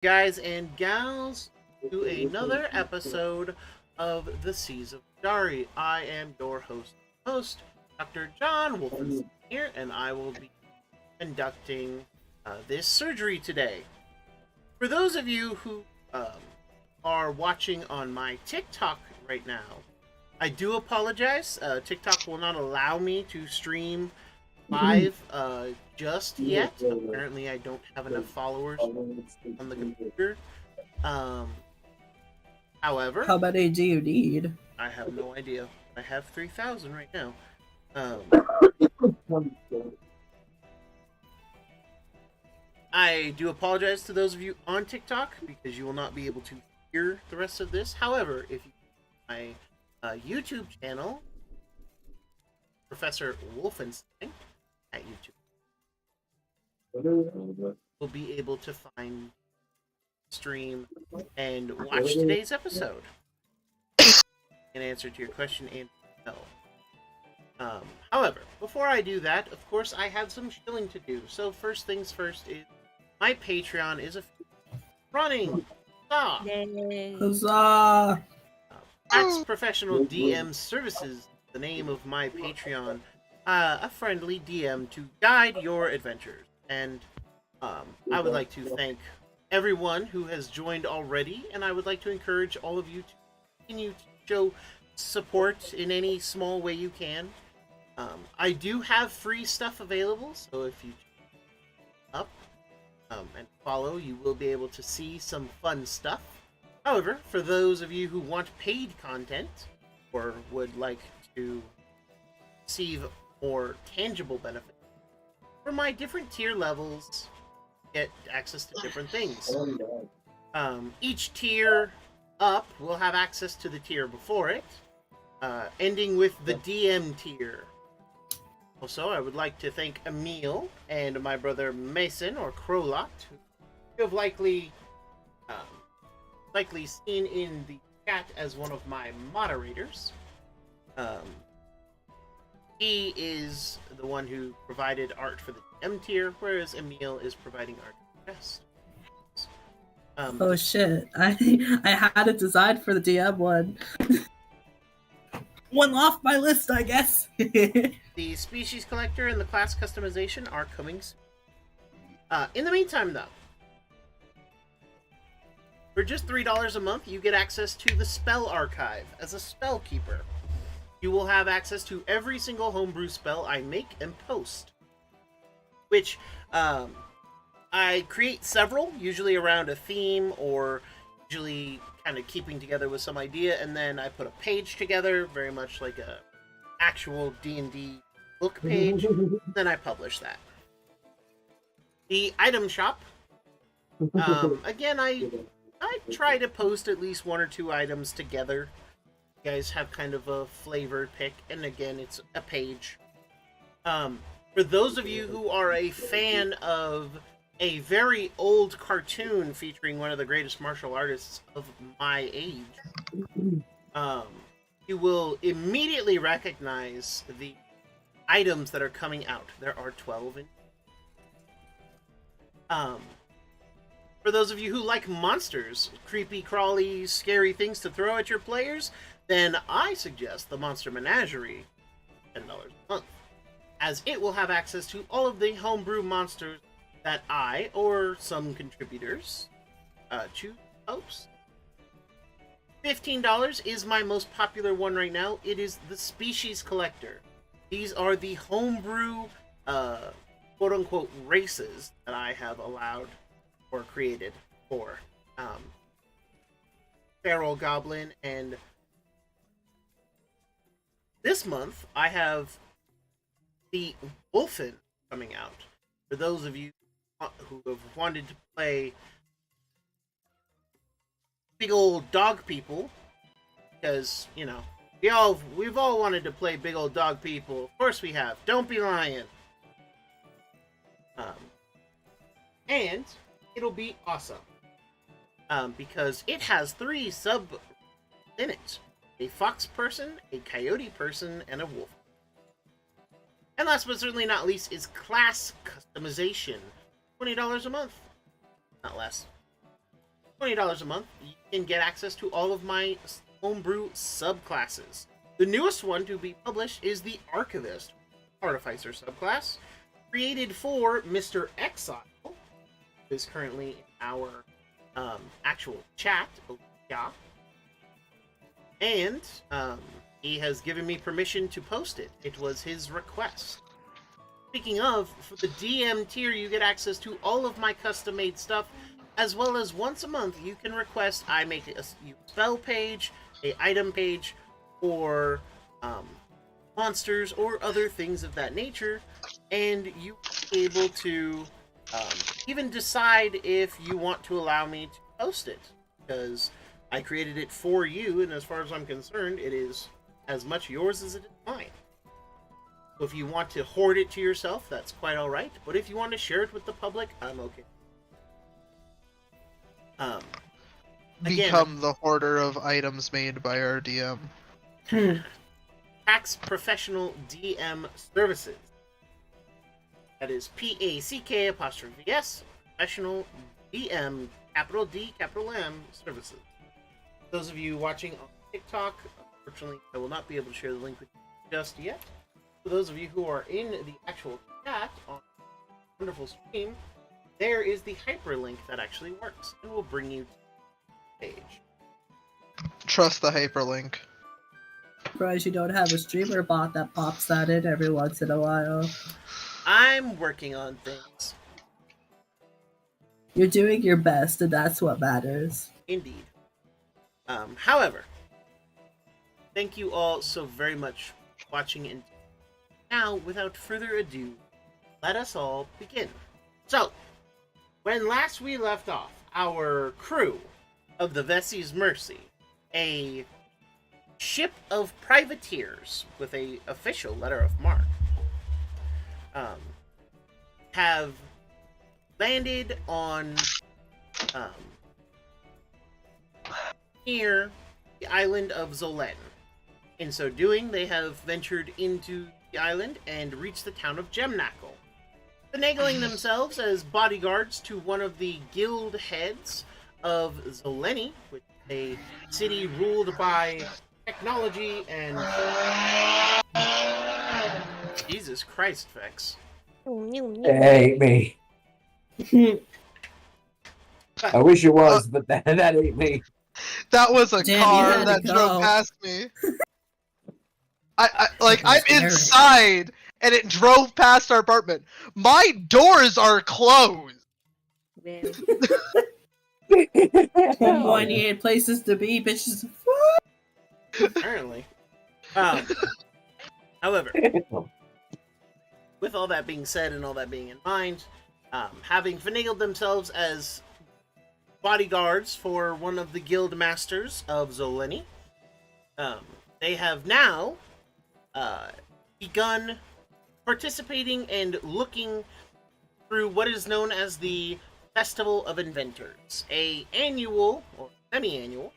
guys and gals, to another episode of the Seas of Vodari. I am your host, Dr. John Wolfenstein here, and I will be conducting this surgery today. For those of you who are watching on my TikTok right now, I do apologize. TikTok will not allow me to stream live just yet. Apparently, I don't have enough followers on the computer. Um, however, How many do you need? I have no idea. I have 3,000 right now. I do apologize to those of you on TikTok because you will not be able to hear the rest of this. However, if you my YouTube channel, Professor Wolfenstein at YouTube, will be able to find, stream, and watch today's episode. In answer to your question, and no. However, before I do that, of course, I have some shilling to do. So first things first is my Patreon is running. Huzzah! That's Professional DM Services, the name of my Patreon. A friendly DM to guide your adventures. And I would like to thank everyone who has joined already, and I would like to encourage all of you to continue to show support in any small way you can. I do have free stuff available, so if you up and follow, you will be able to see some fun stuff. However, for those of you who want paid content or would like to receive more tangible benefits, for my different tier levels, get access to different things. Each tier up will have access to the tier before it, ending with the DM tier. Also, I would like to thank Emil and my brother Mason, or Crowlot, who you have likely seen in the chat as one of my moderators. He is the one who provided art for the DM tier, whereas Emil is providing art for the rest. Oh shit! I had it designed for the DM one. One off my list, I guess. The species collector and the class customization are coming soon. In the meantime, though, for just $3 a month, you get access to the spell archive as a spell keeper. You will have access to every single homebrew spell I make and post, which I create several, usually around a theme or usually kind of keeping together with some idea, and then I put a page together, very much like a actual D&D book page. Then I publish that. The item shop. Again, I try to post at least one or two items together. You guys have kind of a flavor pick, and again, it's a page. For those of you who are a fan of a very old cartoon featuring one of the greatest martial artists of my age, you will immediately recognize the items that are coming out. There are 12 in. For those of you who like monsters, creepy, crawly, scary things to throw at your players, then I suggest the Monster Menagerie, $10 a month, as it will have access to all of the homebrew monsters that I, or some contributors, choose to host. $15 is my most popular one right now. It is the Species Collector. These are the homebrew, quote-unquote, races that I have allowed or created for Feral Goblin, and this month I have the Wolfen coming out. For those of you who have wanted to play big old dog people, because, you know, we've all wanted to play big old dog people. Of course we have. Don't be lying. And it'll be awesome. Because it has 3 sub in it. A fox person, a coyote person, and a wolf. And last but certainly not least is class customization. $20 a month. Not less. $20 a month, you can get access to all of my homebrew subclasses. The newest one to be published is the Archivist, Artificer subclass, created for Mr. Exile, who is currently in our actual chat. Yeah. And he has given me permission to post it. It was his request. Speaking of, for the DM tier, you get access to all of my custom-made stuff, as well as once a month you can request I make a spell page, a item page, or monsters or other things of that nature, and you will be able to even decide if you want to allow me to post it, because I created it for you, and as far as I'm concerned, it is as much yours as it is mine. So if you want to hoard it to yourself, that's quite alright, but if you want to share it with the public, I'm okay. Become the hoarder of items made by our DM. Pax Professional DM Services. That is PACK''S, Professional DM, capital D, capital M, Services. Those of you watching on TikTok, unfortunately, I will not be able to share the link with you just yet. For those of you who are in the actual chat on this wonderful stream, there is the hyperlink that actually works and will bring you to the page. Trust the hyperlink. Surprised you don't have a streamer bot that pops that in every once in a while. I'm working on things. You're doing your best, and that's what matters. Indeed. However, thank you all so very much for watching, and now, without further ado, let us all begin. So, when last we left off, our crew of the Vessi's Mercy, a ship of privateers with a official letter of marque, have landed on near the island of Zolen. In so doing, they have ventured into the island and reached the town of Gemnackle, finagling themselves as bodyguards to one of the guild heads of Zoleni, which is a city ruled by technology and... Jesus Christ, Vex. They hate me. I wish it was, but that ain't me. That was a Damn, car you had that to drove go. past me. I'm scary. inside, and it drove past our apartment. My doors are closed. Homeboy needed places to be, bitches. Apparently. However, with all that being said and all that being in mind, having finagled themselves as bodyguards for one of the guild masters of Zoleni, they have now begun participating and looking through what is known as the Festival of Inventors, a annual or semi-annual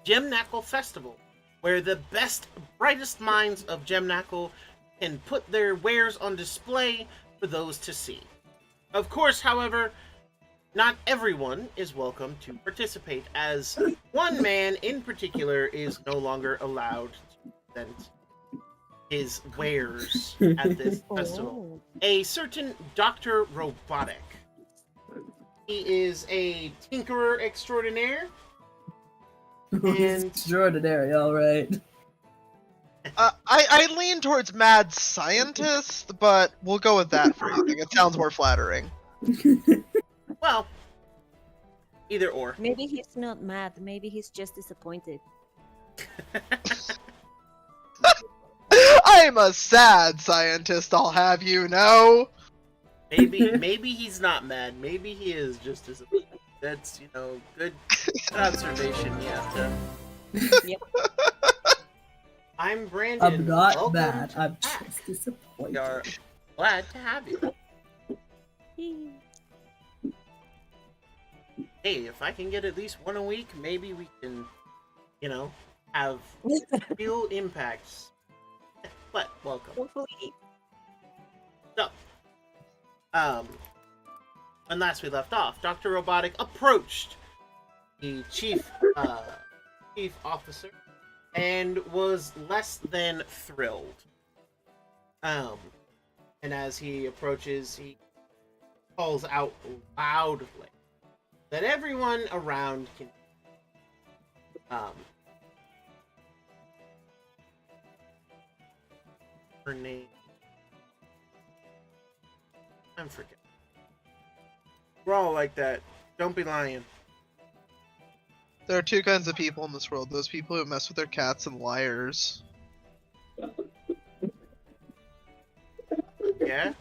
Gemnackle festival where the best, brightest minds of Gemnackle can put their wares on display for those to see. Of course, however, not everyone is welcome to participate, as one man in particular is no longer allowed to present his wares at this festival. A certain Dr. Robotic. He is a tinkerer extraordinaire. And Extraordinary, alright. I lean towards mad scientist, but we'll go with that for anything. It sounds more flattering. well, either or. Maybe he's not mad. Maybe he's just disappointed. I'm a sad scientist, I'll have you know. Maybe he's not mad. Maybe he is just disappointed. That's, good observation. Yeah. Yep. I'm Brandon. I'm not Welcome mad. to I'm Pack. just disappointed. We are glad to have you. Hey, if I can get at least one a week, maybe we can, have real impacts. But welcome. Hopefully. So, when last we left off, Dr. Robotic approached the chief officer, and was less than thrilled. And as he approaches, he calls out loudly that everyone around can. Her name. I'm forgetting. We're all like that. Don't be lying. There are two kinds of people in this world: those people who mess with their cats and liars. Yeah?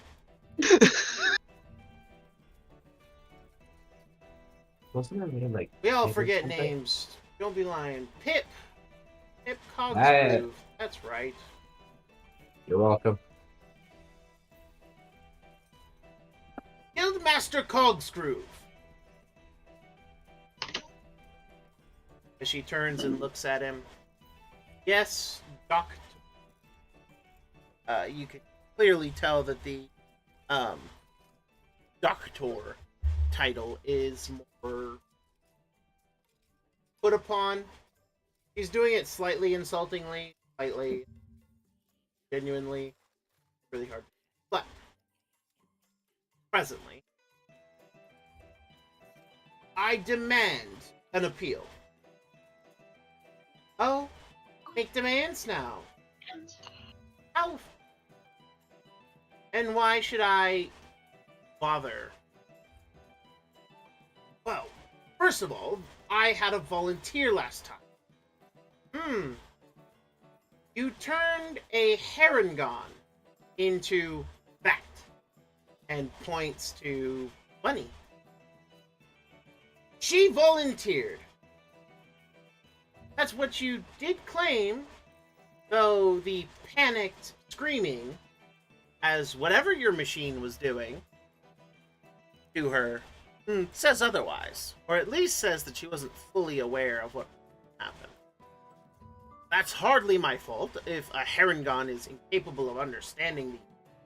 Wasn't her name like? We all Pip or forget something? names. Don't be lying. Pip! Pip Cogsgroove. Hey. That's right. You're welcome. Guildmaster Cogsgroove. As she turns and looks at him. Yes, Doctor. You can clearly tell that the Doctor title is more put upon. He's doing it slightly insultingly, slightly genuinely, really hard. But presently, I demand an appeal. Oh, make demands now. How? And why should I bother? Well, first of all, I had a volunteer last time. You turned a Herringon into that, and points to Bunny. She volunteered. That's what you did claim, though the panicked screaming, as whatever your machine was doing to her, says otherwise. Or at least says that she wasn't fully aware of what happened. That's hardly my fault if a Herringon is incapable of understanding the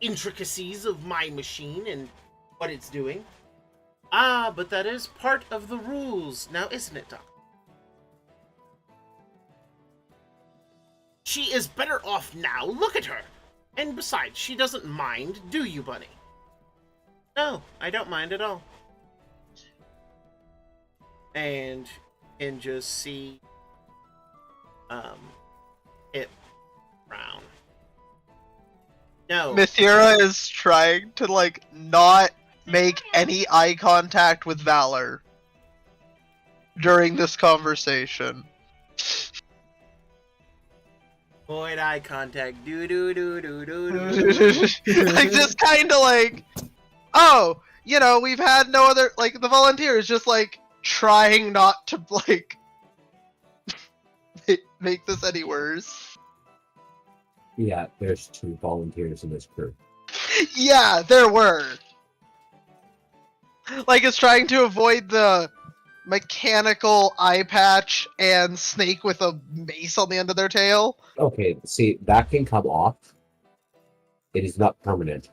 intricacies of my machine and what it's doing. Ah, but that is part of the rules, now isn't it, Doc? She is better off now, look at her! And besides, she doesn't mind, do you, Bunny? No, I don't mind at all. And you can just see it brown. No. Mithira is trying to, like, not make any eye contact with Valor during this conversation. Avoid eye contact. Do do do do do do. Like, just kind of like, oh, you know, we've had no other, like, the volunteer is just, like, trying not to, like, make this any worse. Yeah, there's 2 volunteers in this crew. Yeah, there were. Like, it's trying to avoid the mechanical eye patch and snake with a mace on the end of their tail. Okay, see, that can come off. It is not permanent.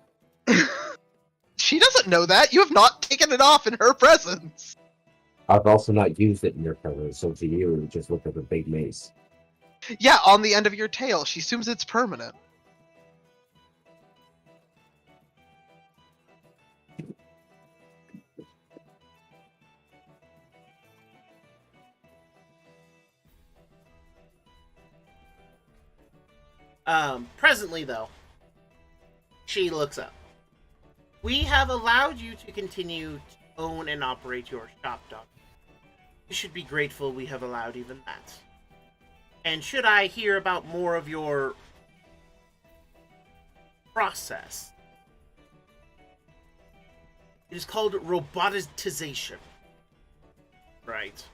She doesn't know that. You have not taken it off in her presence. I've also not used it in your presence, so to you, it just looked like a big mace. Yeah, on the end of your tail. She assumes it's permanent. Presently, though, she looks up. We have allowed you to continue to own and operate your shop, Doc. You should be grateful we have allowed even that. And should I hear about more of your process? It is called robotization. Right.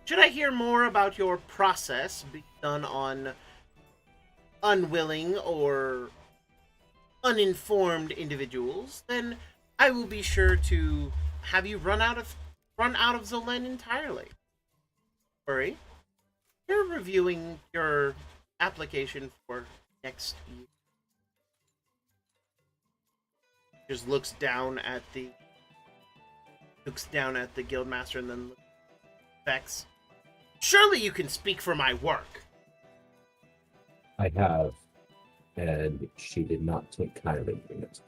Should I hear more about your process being done on unwilling or uninformed individuals, then I will be sure to have you run out of Zolan entirely. Worry. You're reviewing your application for next year. Just looks down at the guildmaster and then Vex. Surely you can speak for my work. I have, and she did not take kindly to it.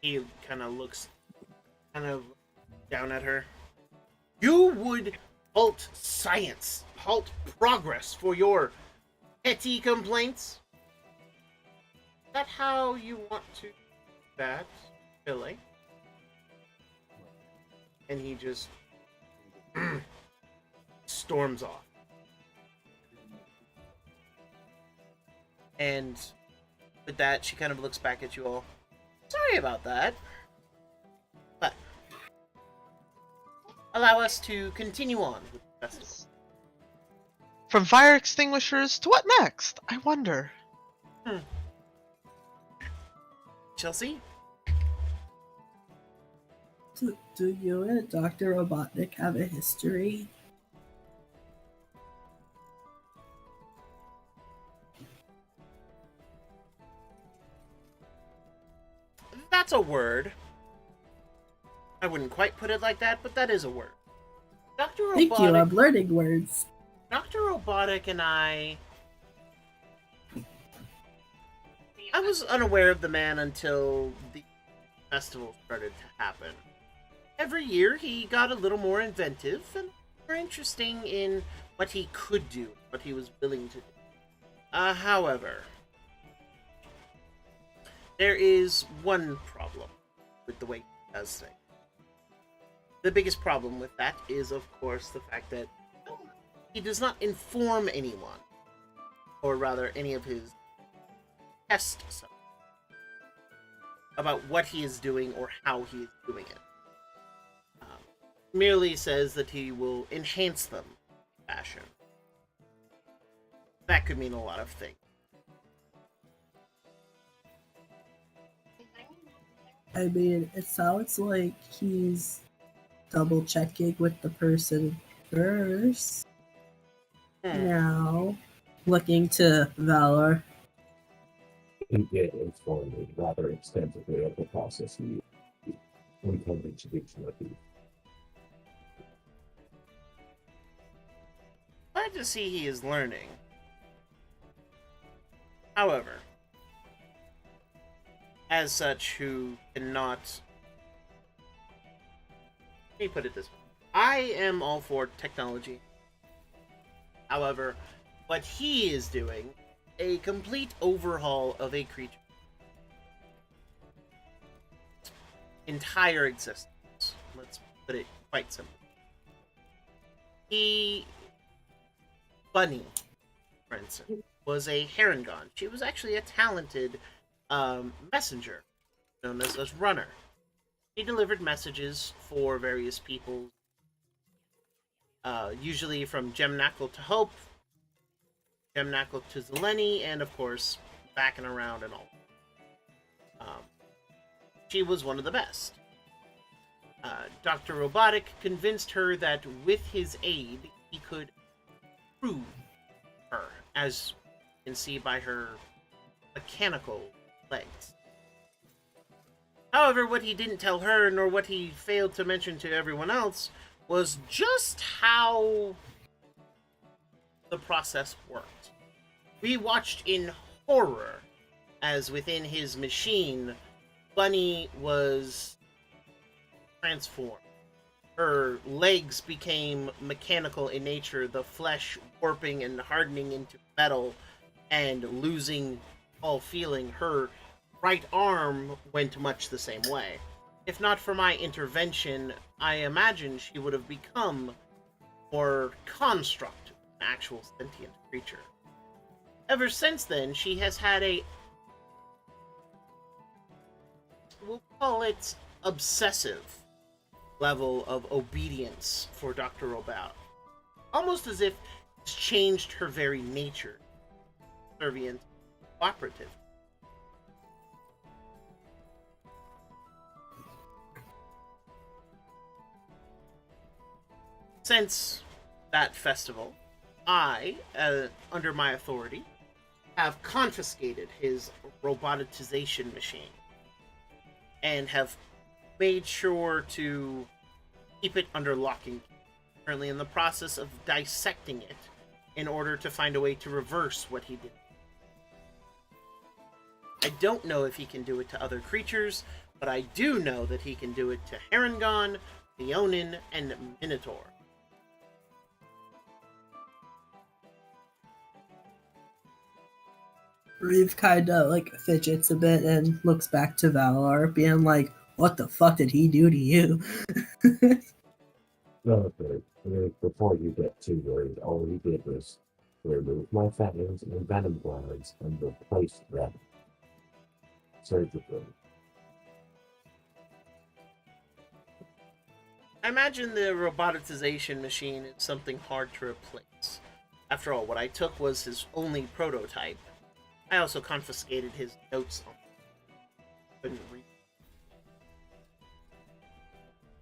He kind of looks down at her. You would halt science, halt progress for your petty complaints? Is that how you want to do that, Billy? And he just storms off. And with that, she kind of looks back at you all. Sorry about that. But allow us to continue on with the festival. From fire extinguishers to what next? I wonder. Chelsea? Do you and Dr. Robotnik have a history? That's a word. I wouldn't quite put it like that, but that is a word. Dr. Robotic, Thank you, I'm learning words. Dr. Robotic and I was unaware of the man until the festival started to happen. Every year he got a little more inventive and more interesting in what he could do, what he was willing to do. However, there is one problem with the way he does things. The biggest problem with that is, of course, the fact that he does not inform anyone, or rather any of his test subjects, about what he is doing or how he is doing it. Merely says that he will enhance them in fashion. That could mean a lot of things. I mean, it sounds like he's double checking with the person first. Now, looking to Valor. He did inform me rather extensively of the process he intended to do to you. Glad to see he is learning. However, as such, who cannot... Let me put it this way. I am all for technology. However, what he is doing, a complete overhaul of a creature's entire existence. Let's put it quite simply. Bunny, for instance, was a Herringon. She was actually a talented messenger, known as a runner. She delivered messages for various people, usually from Gemnackle to Hope, Gemnackle to Zeleny, and of course, back and around and all. She was one of the best. Dr. Robotic convinced her that with his aid, he could improve her, as you can see by her mechanical legs. However, what he didn't tell her, nor what he failed to mention to everyone else, was just how the process worked. We watched in horror as within his machine, Bunny was transformed. Her legs became mechanical in nature, the flesh warping and hardening into metal and losing all feeling. Her right arm went much the same way. If not for my intervention, I imagine she would have become more construct, an actual sentient creature. Ever since then, she has had a, we'll call it obsessive level of obedience for Dr. Robot. Almost as if it's changed her very nature. Servient, cooperative. Since that festival, I, under my authority, have confiscated his roboticization machine and have made sure to keep it under lock and key. Currently in the process of dissecting it in order to find a way to reverse what he did. I don't know if he can do it to other creatures, but I do know that he can do it to Harengon, Leonin, and Minotaur. Reeve kinda like fidgets a bit and looks back to Valar, being like, "What the fuck did he do to you?" Okay, before you get too worried, all he did was remove my fangs and venom glands and replace them surgically. I imagine the roboticization machine is something hard to replace. After all, what I took was his only prototype. I also confiscated his notes on couldn't read.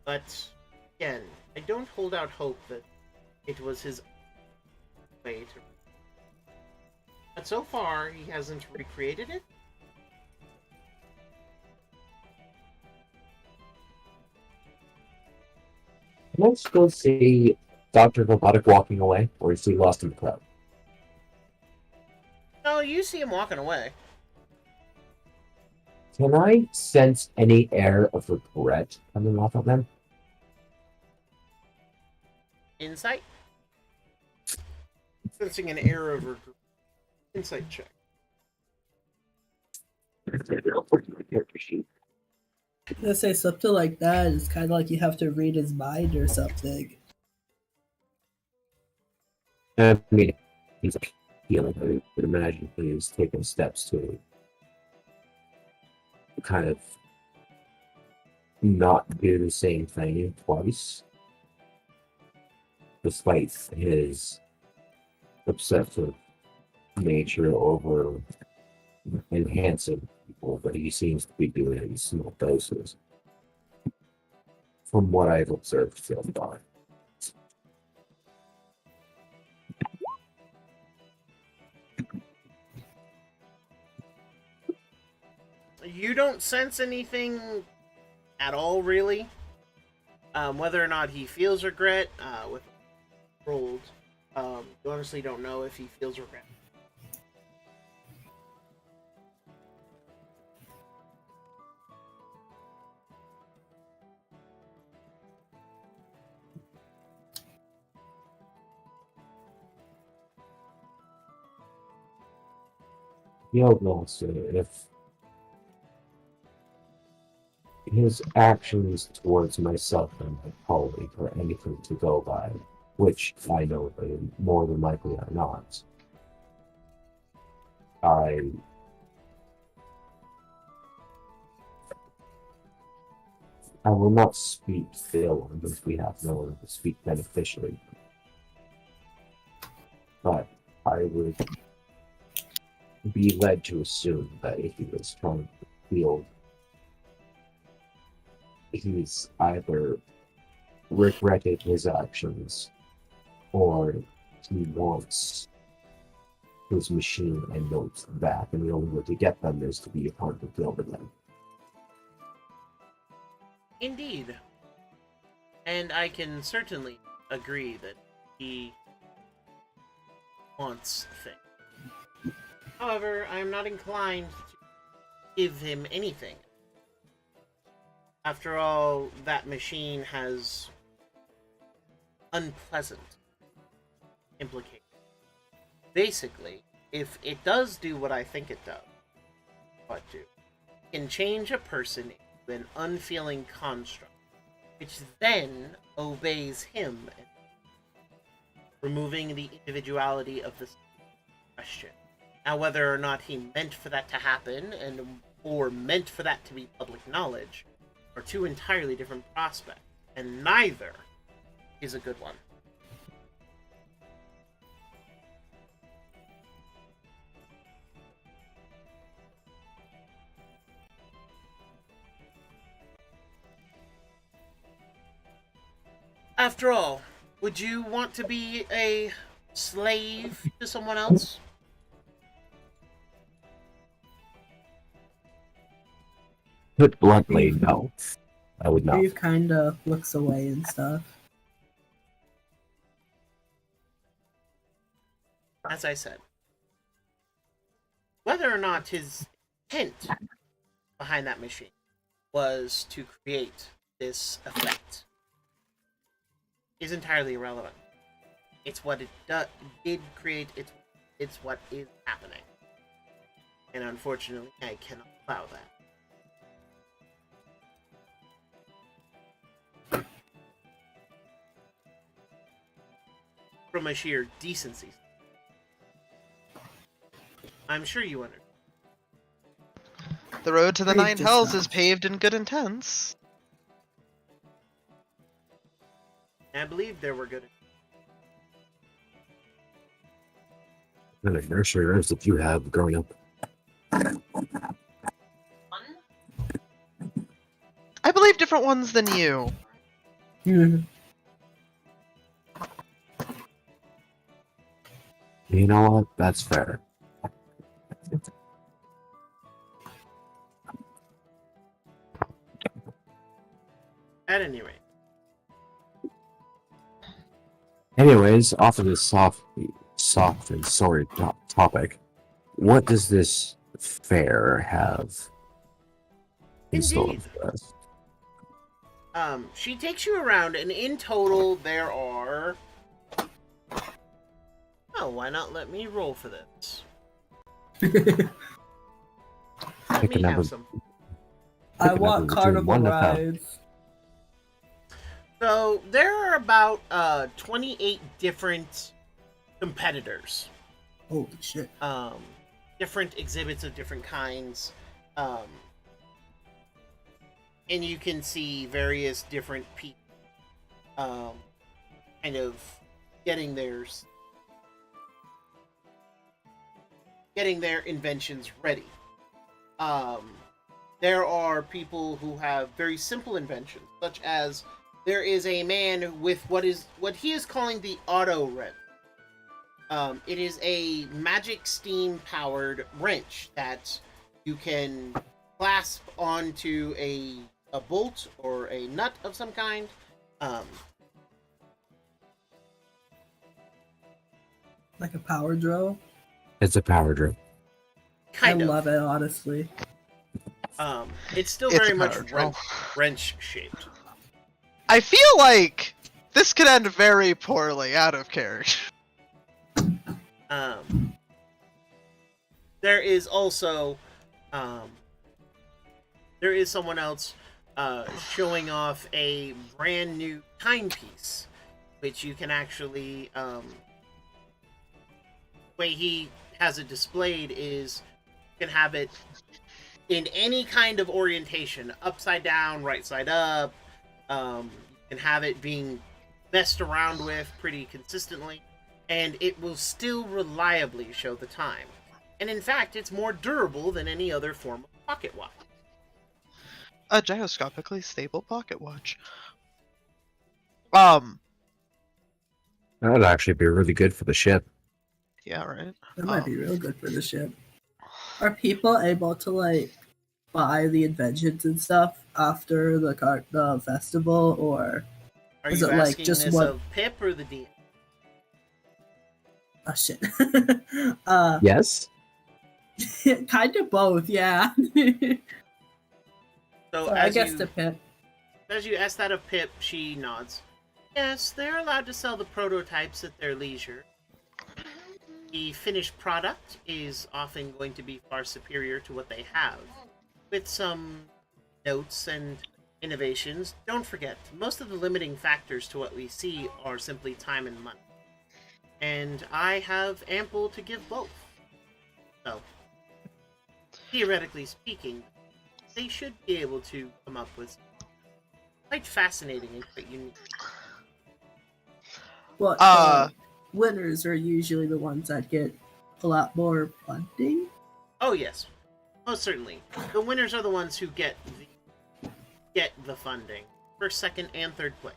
But again, I don't hold out hope that it was his way to. But so far, he hasn't recreated it. Let's go see Dr. Robotic walking away, or is he lost in the crowd? No, you see him walking away. Can I sense any air of regret coming off of them? Insight? Sensing an air of regret. Insight check. I was gonna say something like that. It's kind of like you have to read his mind or something. I mean, he's healing. I would imagine he's taking steps to kind of not do the same thing twice, despite his obsessive nature over enhancing people, but he seems to be doing it in small doses. From what I've observed so far. You don't sense anything at all, really. Whether or not he feels regret, with rolled, you honestly don't know if he feels regret. Yo, also, if his actions towards myself and my colleague are anything to go by, which I know they more than likely are not, I will not speak ill unless we have no one to speak beneficially. But I would be led to assume that if he was trying to field, he's either regretted his actions or he wants his machine and notes back, and the only way to get them is to be a part of the guild with them. Indeed. And I can certainly agree that he wants things. However, I'm not inclined to give him anything. After all, that machine has unpleasant implications. Basically, if it does do what I think it does, it can change a person into an unfeeling construct, which then obeys him, removing the individuality of the question. Now, whether or not he meant for that to happen, or meant for that to be public knowledge, are two entirely different prospects, and neither is a good one. After all, would you want to be a slave to someone else? Put bluntly, no. I would not. Eve kind of looks away and stuff. As I said, whether or not his intent behind that machine was to create this effect is entirely irrelevant. It's what it did create. It's what is happening, and unfortunately, I cannot allow that. From a sheer decency, I'm sure you understand. The road to the Great Nine Hells dispatch. is paved in good intents. I believe there were good. What kind of nursery rhymes did you have growing up? I believe different ones than you. You know what? That's fair. At any rate, Anyways, off of this soft and sorry topic, what does this fair have in store Indeed. for us? She takes you around, and in total, there are. Oh, why not let me roll for this? Let Pick a me number. have some. I Pick a want number between carnival 1 to 5. rides. So there are about 28 different competitors. Holy shit. Different exhibits of different kinds. And you can see various different people kind of getting their inventions ready. There are people who have very simple inventions, such as there is a man with what he is calling the auto wrench. It is a magic steam powered wrench that you can clasp onto a bolt or a nut of some kind. Like a power drill. It's a power drill. Kind I of. love it, honestly. It's still It's very a much power drill. wrench shaped. I feel like this could end very poorly out of character. There is also there is someone else showing off a brand new timepiece, which you can actually the way he has it displayed is you can have it in any kind of orientation, upside down, right side up. You can have it being messed around with pretty consistently, and it will still reliably show the time. And in fact, it's more durable than any other form of pocket watch. A gyroscopically stable pocket watch. That would actually be really good for the ship. Yeah, right. That might be real good for the ship. Are people able to like buy the inventions and stuff after the festival, or Are is you it like asking just this one? of Pip or the DM? Oh shit. Yes? Kind of both, yeah. So I guess the Pip. as you ask that of Pip, she nods. Yes, they're allowed to sell the prototypes at their leisure. The finished product is often going to be far superior to what they have, with some notes and innovations. Don't forget, most of the limiting factors to what we see are simply time and money. And I have ample to give both. So, theoretically speaking, they should be able to come up with quite fascinating and quite unique. Well, winners are usually the ones that get a lot more funding. Oh yes, most certainly. The winners are the ones who get the funding. First, second, and third place.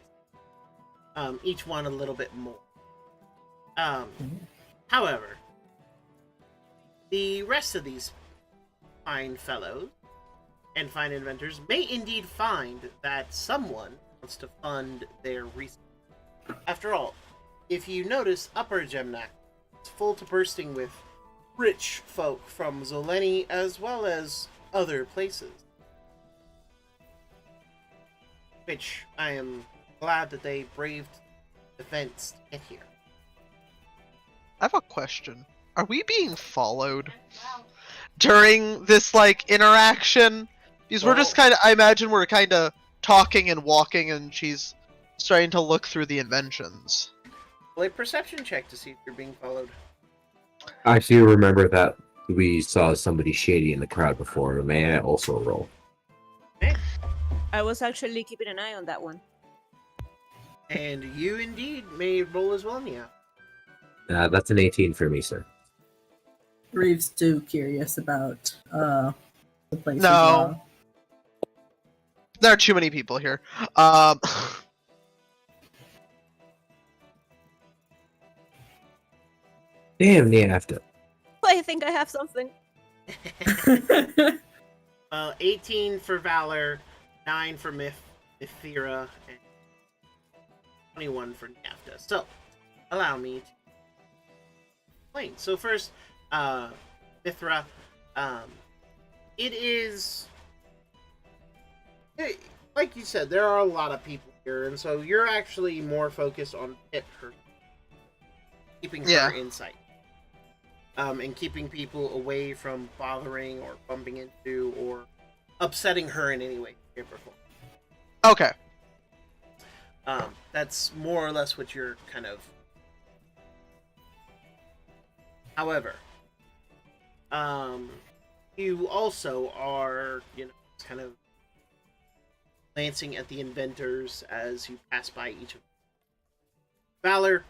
Each one a little bit more. However, the rest of these fine fellows and fine inventors may indeed find that someone wants to fund their research. After all, if you notice, Upper Gemnak is full to bursting with rich folk from Zoleni as well as other places. Which I am glad that they braved events to get here. I have a question. Are we being followed during this, like, interaction? Because we're just kind of, I imagine we're kind of talking and walking, and she's starting to look through the inventions. Well, a perception check to see if you're being followed. I do remember that we saw somebody shady in the crowd before. May I also roll? I was actually keeping an eye on that one. And you indeed may roll as well, Nia. That's an 18 for me, sir. Reeves too curious about the place. No. As well. There are too many people here. Damn, the after. I think I have something. 18 for Valor, 9 for Mithira, and 21 for Nafta. So, allow me to explain. So first, Mithra, it is... like you said, there are a lot of people here, and so you're actually more focused on Pip, her, keeping her in sight. And keeping people away from bothering or bumping into or upsetting her in any way, shape, or form. Okay. That's more or less what you're kind of... However, you also are, kind of glancing at the inventors as you pass by each of them. Valor,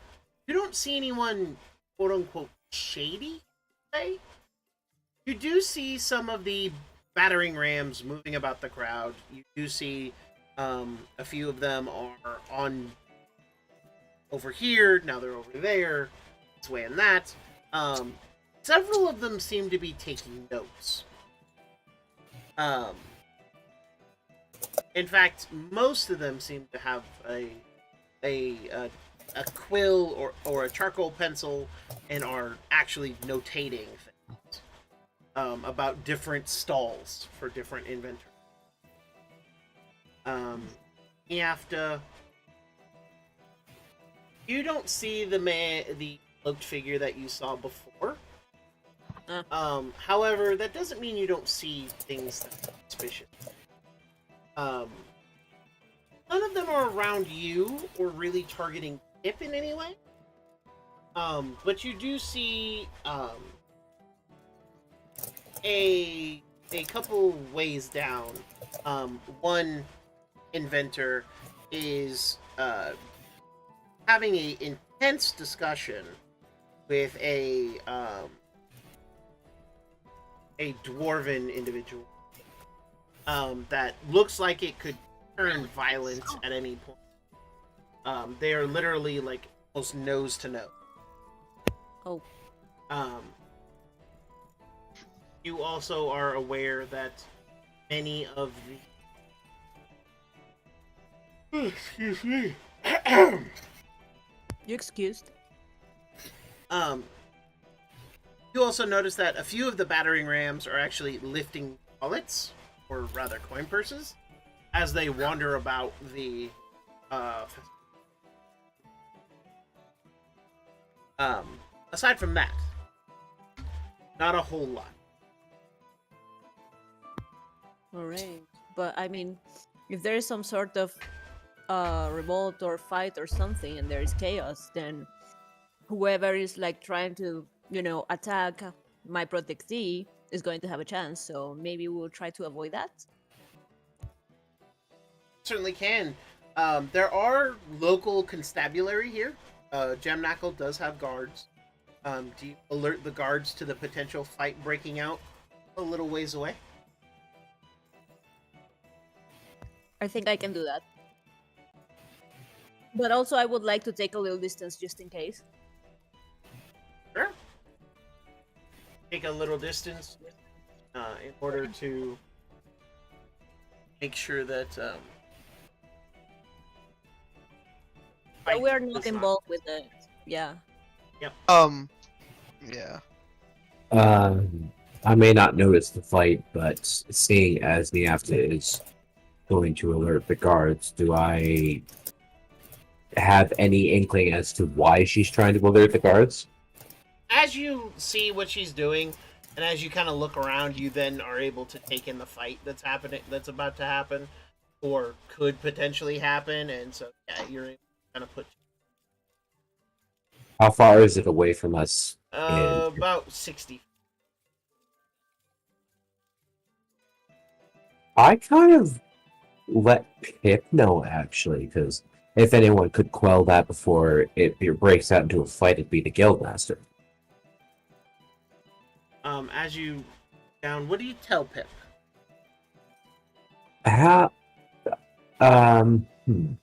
you don't see anyone, quote-unquote, shady, say? You do see some of the battering rams moving about the crowd. You do see a few of them are on over here, now they're over there, this way and that. Several of them seem to be taking notes. In fact, most of them seem to have a quill or a charcoal pencil and are actually notating things about different stalls for different inventors. You don't see the cloaked figure that you saw before. However, that doesn't mean you don't see things that are suspicious. None of them are around you or really targeting Pip in any way. But you do see a couple ways down. One inventor is having an intense discussion with a dwarven individual that looks like it could turn violent at any point. They are literally like almost nose to nose. Oh. You also are aware that many of the... Excuse me. You excused? You also notice that a few of the battering rams are actually lifting wallets, or rather coin purses, as they wander about the aside from that, not a whole lot. Alright. But I mean, if there is some sort of revolt or fight or something and there is chaos, then whoever is like trying to, attack my protectee is going to have a chance. So maybe we'll try to avoid that. Certainly can. There are local constabulary here. Gemnackle does have guards. Do you alert the guards to the potential fight breaking out a little ways away? I think I can do that. But also I would like to take a little distance just in case. Sure. Take a little distance in order to make sure that But fight we're does not involved with it. Yeah. Yeah. I may not notice the fight, but seeing as Niafta is going to alert the guards, do I have any inkling as to why she's trying to alert the guards? As you see what she's doing, and as you kind of look around, you then are able to take in the fight that's happening, that's about to happen, or could potentially happen, and so yeah, you're able to kind of put How far is it away from us? about 60. I kind of let Pip know, actually, because if anyone could quell that before it breaks out into a fight, it'd be the Guildmaster. As you down, what do you tell Pip? How, um, hmm.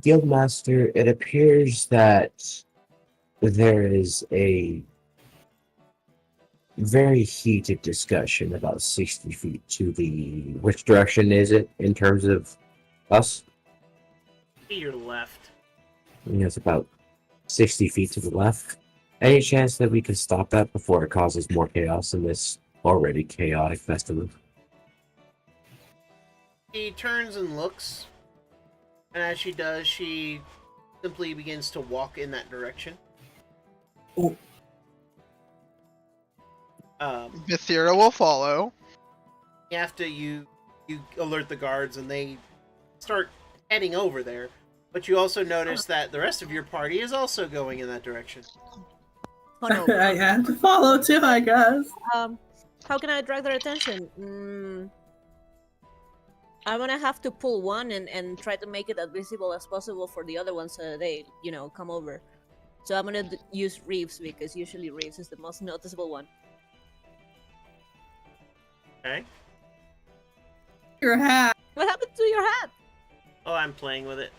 Guildmaster, it appears that there is a very heated discussion about 60 feet to the... Which direction is it in terms of us? To your left. I think it's about 60 feet to the left. Any chance that we could stop that before it causes more chaos in this already chaotic festival? She turns and looks, and as she does, she simply begins to walk in that direction. Oh. Mithira will follow. After you alert the guards, and they start heading over there, but you also notice that the rest of your party is also going in that direction. Oh no. I have to follow too, I guess. How can I drag their attention? I'm gonna have to pull one and try to make it as visible as possible for the other ones so that they, come over. So I'm gonna use Reeves because usually Reeves is the most noticeable one. Okay. Your hat. What happened to your hat? Oh, I'm playing with it.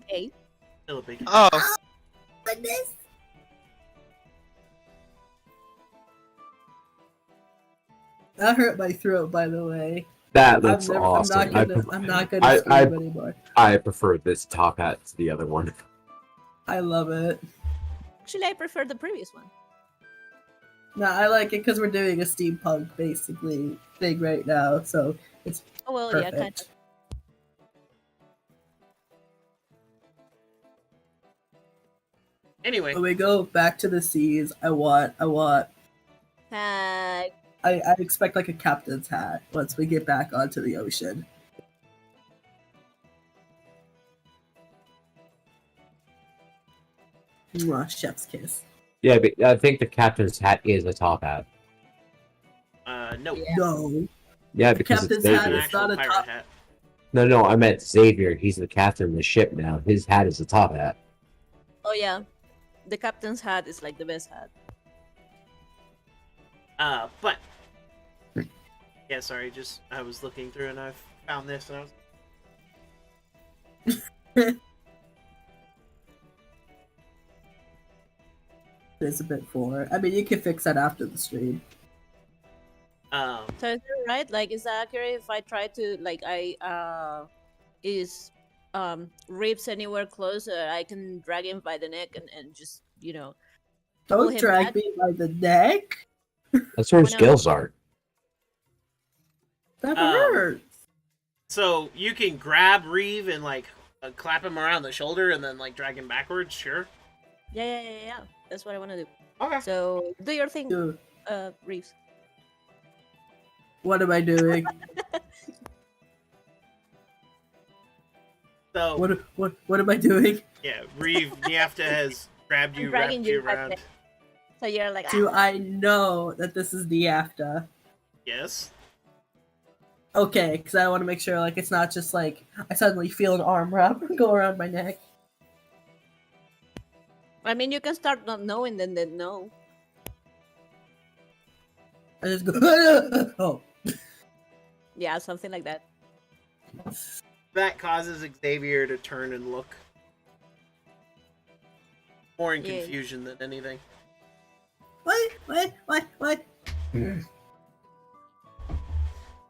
Hey. Still a big. Oh, Goodness. That hurt my throat, by the way. That looks awesome. I'm not gonna scream anymore. I prefer this top hat to the other one. I love it. Actually, I prefer the previous one. No, I like it because we're doing a steampunk basically thing right now, so it's Oh well, perfect. yeah, kind of. Anyway, When we go back to the seas, I expect like a captain's hat once we get back onto the ocean. Mwah, chef's kiss. Yeah, but I think the captain's hat is a top hat. no. Yeah. No. Yeah, because captain's it's hat Xavier. is not a pirate top- hat. No, I meant Xavier. He's the captain of the ship now. His hat is a top hat. Oh yeah, the captain's hat is like the best hat. But yeah, sorry. Just I was looking through and I found this and I was. It's a bit for. I mean, you can fix that after the stream. So is that right? Like, is that accurate? If I try to is Reeves anywhere closer? I can drag him by the neck and just pull Don't him drag back. me by the neck. That's where his Why not? skills are. That Um, hurts. So you can grab Reeve and clap him around the shoulder and then drag him backwards. Sure. Yeah. That's what I want to do. Okay. So do your thing, Dude, Reeves. what am I doing? So What am I doing? yeah, Reeve Niafta has grabbed you, I'm wrapped dragging you you back around. there. So you're like, Do I know that this is the after? Yes. Okay, because I want to make sure it's not just I suddenly feel an arm wrap go around my neck. I mean, you can start not knowing, then no. I just go. Oh, Yeah, something like that. That causes Xavier to turn and look. More in Yeah. confusion than anything. What?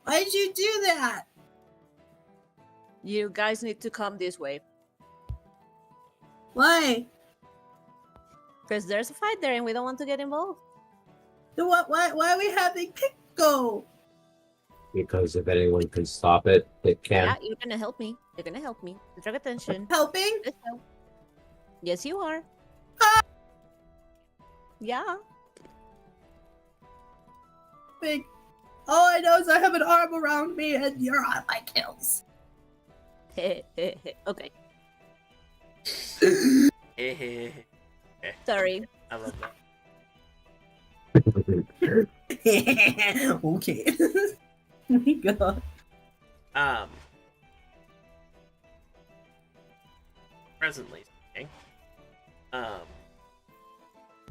Why did you do that? You guys need to come this way. Why? Because there's a fight there and we don't want to get involved. Why are we having Pick go? Because if anyone can stop it, it can. Yeah, you're gonna help me. You're gonna help me. Drag attention. Helping? Let's go. Yes, you are. Yeah. Big. All I know is I have an arm around me and you're on my kills. Okay. I Sorry. love that. Okay. Oh my god. Presently speaking,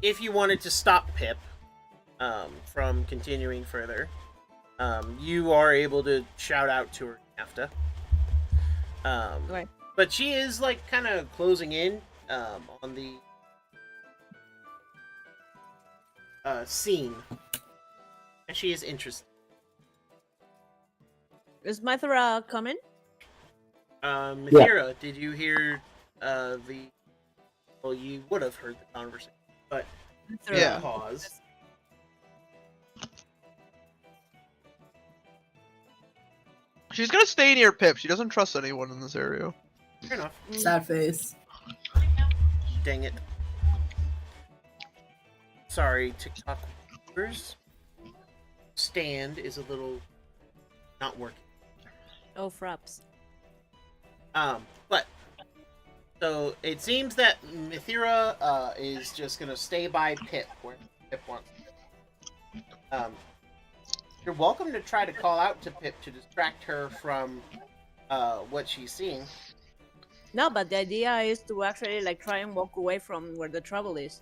if you wanted to stop Pip, from continuing further, you are able to shout out to her after. Right. But she is like kind of closing in, on the scene, and she is interested. Is Mythra coming? Mithira, did you hear the? Well, you would have heard the conversation, but Mythra. Yeah. pause. She's gonna stay near Pip. She doesn't trust anyone in this area. Fair enough. Sad face. Dang it. Sorry, TikTok viewers. Stand is a little not working. Oh, fraps. But so it seems that Mithira is just gonna stay by Pip where Pip wants. You're welcome to try to call out to Pip to distract her from what she's seeing. No, but the idea is to actually like try and walk away from where the trouble is.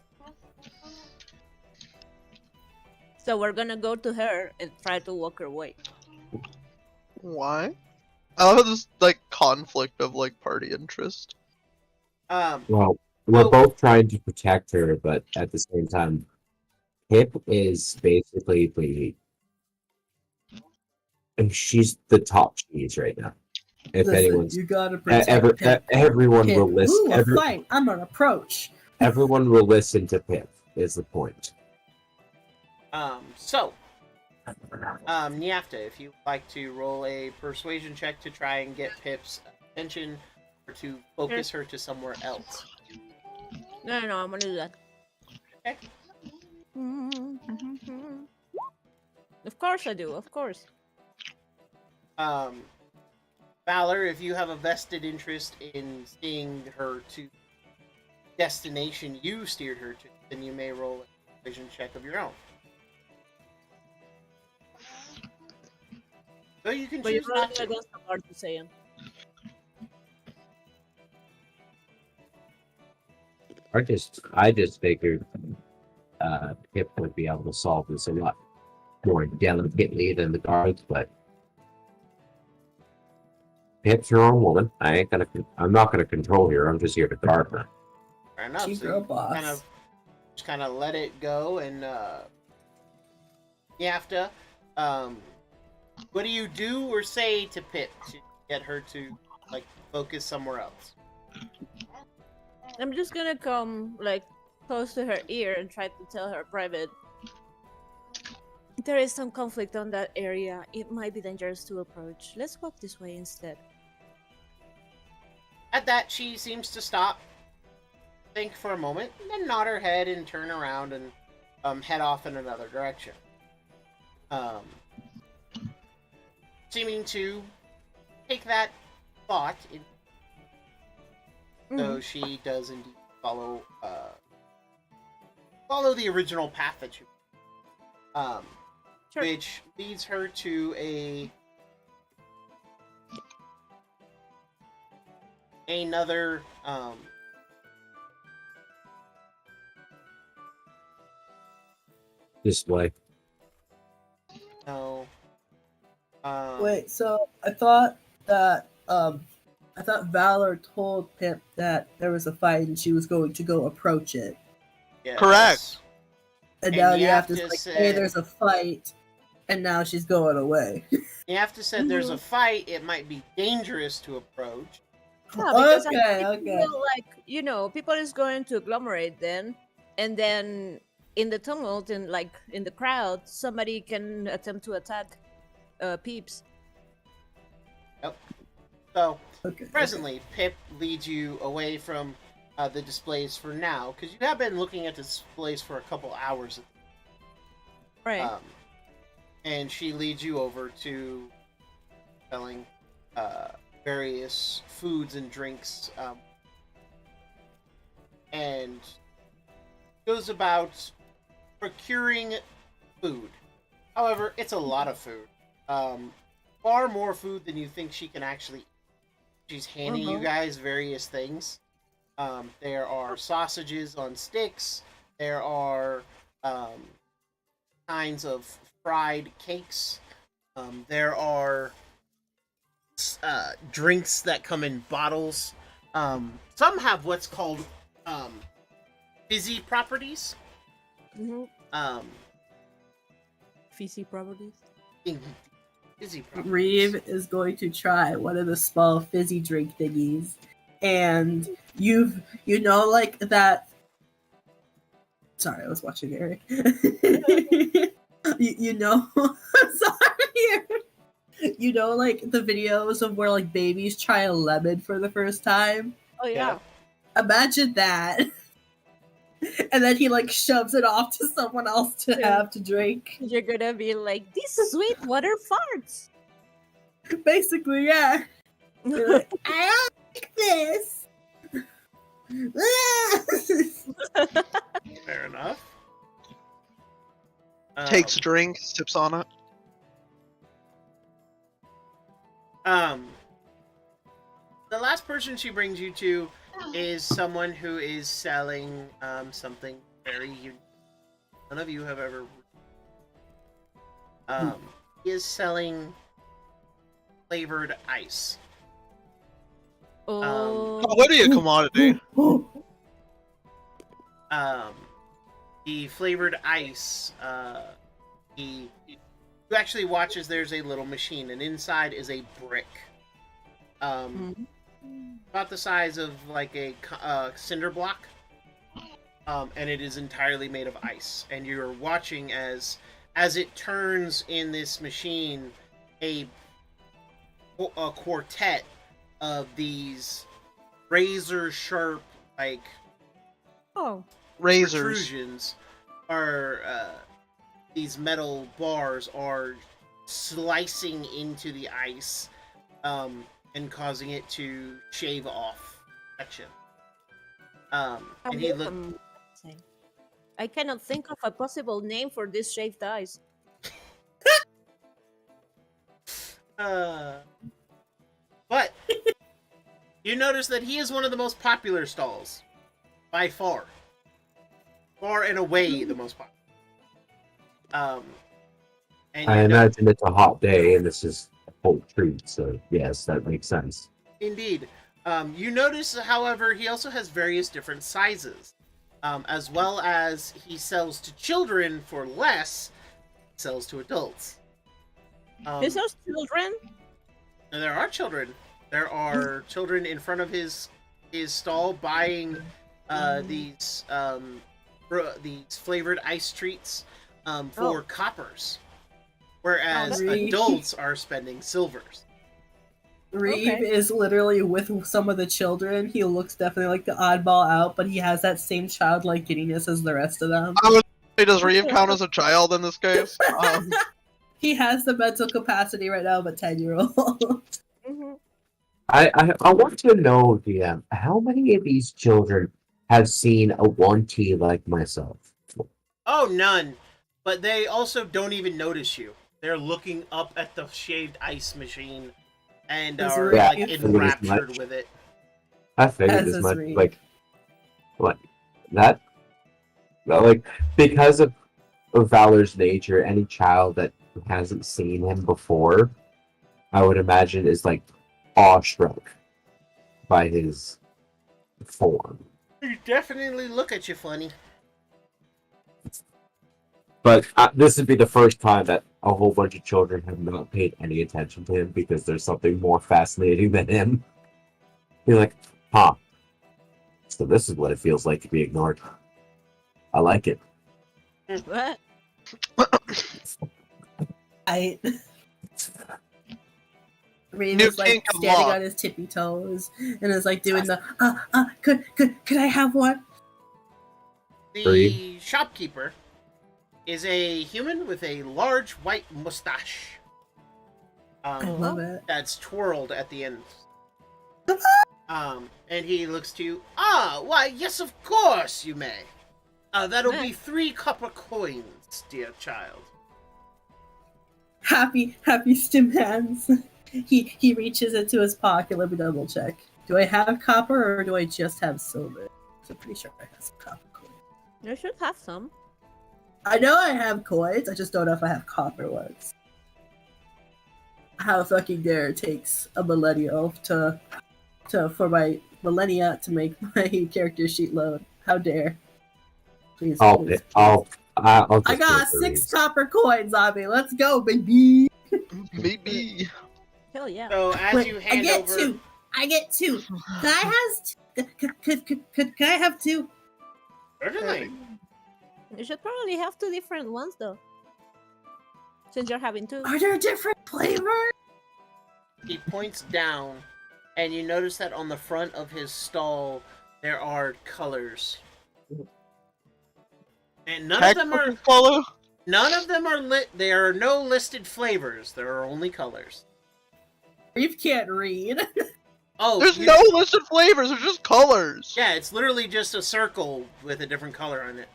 So we're gonna go to her and try to walk her away. Why? I love this like conflict of like party interest. Well, we're both trying to protect her, but at the same time, Pip is basically the. And she's the top cheese right now. If Listen, anyone's. you gotta protect Pip. Everyone Pip. will listen. Ooh, a fight. I'm an approach. Everyone will listen to Pip, is the point. So, Nyafta, if you'd like to roll a persuasion check to try and get Pip's attention or to focus her to somewhere else. No, I'm gonna do that. Okay. Of course I do, of course. Valor, if you have a vested interest in seeing her to destination you steered her to, then you may roll a persuasion check of your own. So you can But you're choose not running to. against the hard to say him. I just figured Pip would be able to solve this a lot more delicately than the guards, but Pip's her own woman. I'm not gonna control her. I'm just here to guard her. Fair enough. She So girl you boss. just kind of let it go, and Nyafta, what do you do or say to Pip to get her to like focus somewhere else? I'm just gonna come like close to her ear and try to tell her private. There is some conflict on that area. It might be dangerous to approach. Let's walk this way instead. At that, she seems to stop, think for a moment, and then nod her head and turn around and head off in another direction. Seeming to take that thought, so she does indeed follow the original path that you, Sure. which leads her to another Display. no. Wait, so I thought Valor told Pip that there was a fight and she was going to go approach it. Yes. Correct. And And now you you have have to to like, say- hey, there's a fight, and now she's going away. You have to say there's a fight. It might be dangerous to approach. Yeah, because I Okay, think okay. people, like, people is going to agglomerate then, and then in the tumult and like in the crowd, somebody can attempt to attack Peeps. Yep. So Okay. presently, Pip leads you away from the displays for now, because you have been looking at the displays for a couple hours. Right. And she leads you over to selling various foods and drinks, and goes about procuring food. However, it's a lot of food. Far more food than you think she can actually eat. She's handing you guys various things. There are sausages on sticks. There are kinds of fried cakes. There are drinks that come in bottles. Some have what's called fizzy properties. Mm-hmm. Um, Fizzy properties. fizzy properties. Reeve is going to try one of the small fizzy drink thingies, and you know like that. Sorry, I was watching Eric. you know, sorry. You know, like the videos of where like babies try a lemon for the first time. Oh yeah. Imagine that. And then he like shoves it off to someone else to have to drink. You're gonna be like, these sweet water farts. Basically, yeah. You're like, I don't like this. Fair enough. Takes a drink, sips on it. The last person she brings you to is someone who is selling something very unique. None of you have ever. He is selling flavored ice. Oh. Already a commodity. The flavored ice. You actually watch as there's a little machine, and inside is a brick. About the size of like a cinder block. And it is entirely made of ice. And you're watching as it turns in this machine a quartet of these razor sharp like Razors. protrusions are these metal bars are slicing into the ice and causing it to shave off section. And he looked. I cannot think of a possible name for this shaved ice. But you notice that he is one of the most popular stalls, by far and away the most popular. And I you know- imagine it's a hot day and this is a cold treat, so yes, that makes sense. Indeed. You notice, however, he also has various different sizes, as well as he sells to children for less. He sells to adults. He sells children? And there are children. There are children in front of his stall buying these flavored ice treats for coppers, whereas Really? adults are spending silvers. Reeve is literally with some of the children. He looks definitely like the oddball out, but he has that same childlike giddiness as the rest of them. Does Reeve count as a child in this case? He has the mental capacity right now of a 10-year-old. Mm-hmm. I want to know, DM, how many of these children have seen a 1T like myself? Oh, none. But they also don't even notice you. They're looking up at the shaved ice machine and Is are Reeve- like Yeah. enraptured with it. I figured As as is much. Reeve. Like that. Like because of Valor's nature, any child that hasn't seen him before, I would imagine is like awestruck by his form. They definitely look at you funny. But this would be the first time that a whole bunch of children have not paid any attention to him because there's something more fascinating than him. You're like, huh. So this is what it feels like to be ignored. I like it. What? I Reed New was like kink standing unlocked. on his tippy toes and is like doing the could I have one? The Agreed. shopkeeper is a human with a large white mustache. I love it. That's twirled at the end. And he looks to you. Why, yes, of course you may. That'll be 3 copper coins, dear child. Happy stim hands. He reaches into his pocket. Let me double check. Do I have copper or do I just have silver? I'm pretty sure I have some copper coins. You should have some. I know I have coins. I just don't know if I have copper ones. How fucking dare it takes a millennial for my millennia to make my character sheet load. How dare? Please, please. I'll I just got go for 6 these. copper coins on me. Let's go, baby. Maybe. Hell yeah. So as Wait, you I hand get over, 2. I get 2. Can I can I have 2? certainly. You should probably have 2 different ones though. Since you're having 2. Are there different flavors? He points down, and you notice that on the front of his stall there are colors, and none of them are. follow. None of them are lit. There are no listed flavors. There are only colors. You can't read. Oh, There's no listed flavors. There's just colors. Yeah, it's literally just a circle with a different color on it.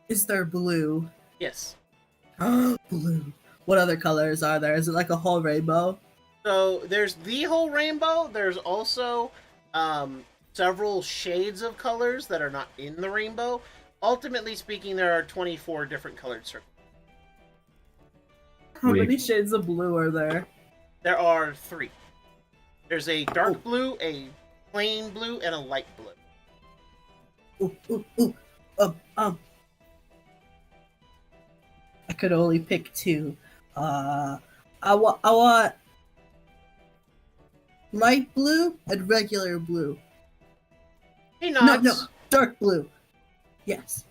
Is there blue? Yes. Blue. What other colors are there? Is it like a whole rainbow? So there's the whole rainbow. There's also several shades of colors that are not in the rainbow. Ultimately speaking, there are 24 different colored circles. How many shades of blue are there? There are 3. There's a dark blue, a plain blue, and a light blue. I could only pick 2. I want light blue and regular blue. He No, nods. dark blue. Yes.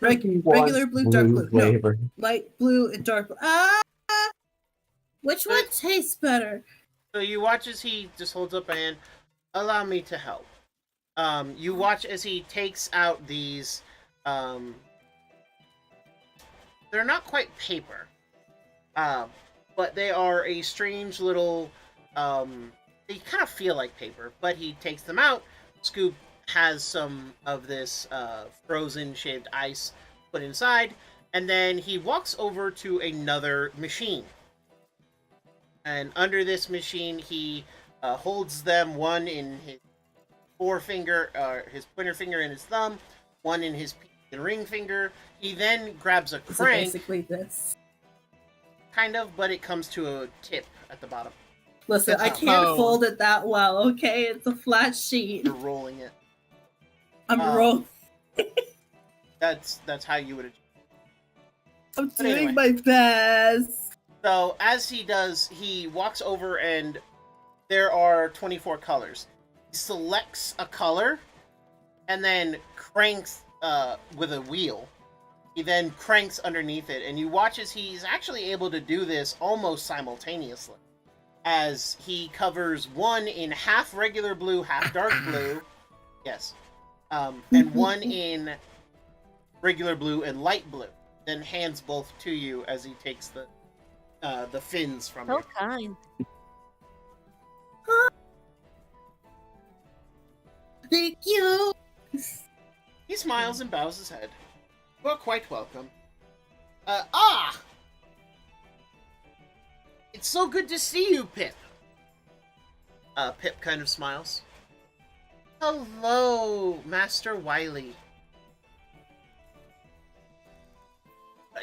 Regular blue, dark blue. No, Flavor. light blue and dark blue. Which one tastes better? So you watch as he just holds up a hand. Allow me to help. You watch as he takes out these. They're not quite paper, but they are a strange little. They kind of feel like paper, but he takes them out. Scoop has some of this frozen shaved ice put inside, and then he walks over to another machine. And under this machine, he holds them, one in his forefinger, his pointer finger and his thumb, one in his pinky and ring finger. He then grabs a Is it crank, basically this? kind of, but it comes to a tip at the bottom. Listen, I can't fold it that well, okay? It's a flat sheet. You're rolling it. I'm rolling. That's how you would. I'm But doing anyway. my best. So as he does, he walks over and there are 24 colors. He selects a color and then cranks with a wheel. He then cranks underneath it, and you watch as he's actually able to do this almost simultaneously. As he covers one in half regular blue, half dark blue. Yes. And one in regular blue and light blue. Then hands both to you as he takes the fins from So you. kind. Thank you. He smiles and bows his head. You're quite welcome. It's so good to see you, Pip. Pip kind of smiles. Hello, Master Wily.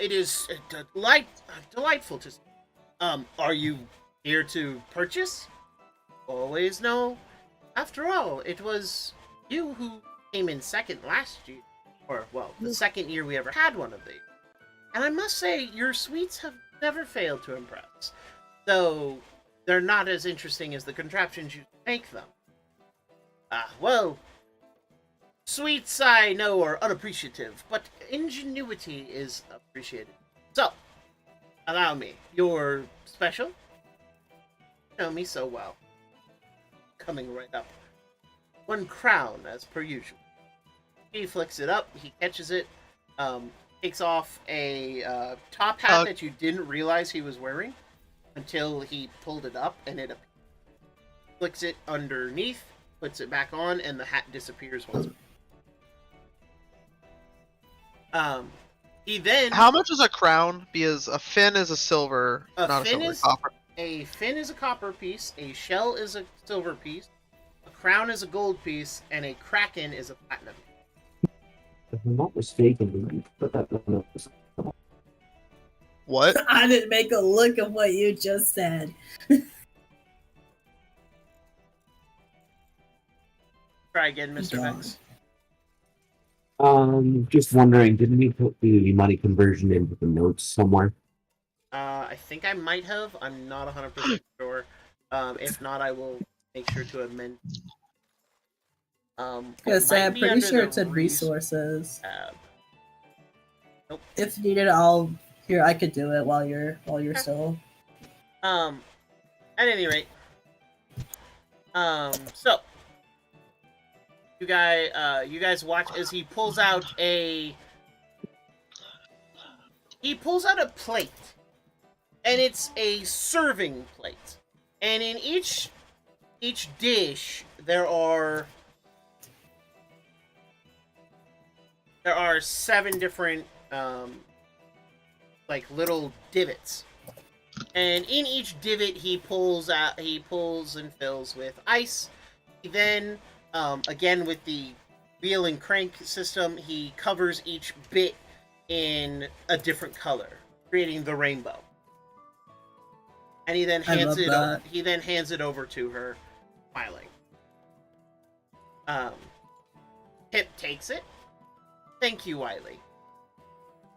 It is delightful to see. Are you here to purchase? Always no. After all, it was you who came in second last year, or well, the second year we ever had one of these. And I must say, your sweets have never failed to impress, though they're not as interesting as the contraptions you make them. Well, sweets I know are unappreciative, but ingenuity is appreciated. So, allow me. You're special? You know me so well. Coming right up. 1 crown, as per usual. He flicks it up, he catches it, takes off a top hat that you didn't realize he was wearing until he pulled it up, and it flicks it underneath, puts it back on, and the hat disappears once more. He then... How much is a crown? Because a fin is a silver, not a silver, copper. A fin is a copper piece, a shell is a silver piece, a crown is a gold piece, and a kraken is a platinum. If I'm not mistaken, but that What? I didn't make a look of what you just said. Try again, Mr. Vex. Just wondering, didn't we put the money conversion into the notes somewhere? I think I might have. I'm not 100% sure. If not, I will make sure to amend. Because I'm pretty sure it said resources. If needed, I could do it while you're still. At any rate, so you guys watch as he pulls out a plate, and it's a serving plate, and in each dish there are 7 different like little divots, and in each divot he pulls and fills with ice. He then again with the wheel and crank system, he covers each bit in a different color, creating the rainbow. And he then hands it over to her, smiling. Pip takes it. Thank you, Wiley.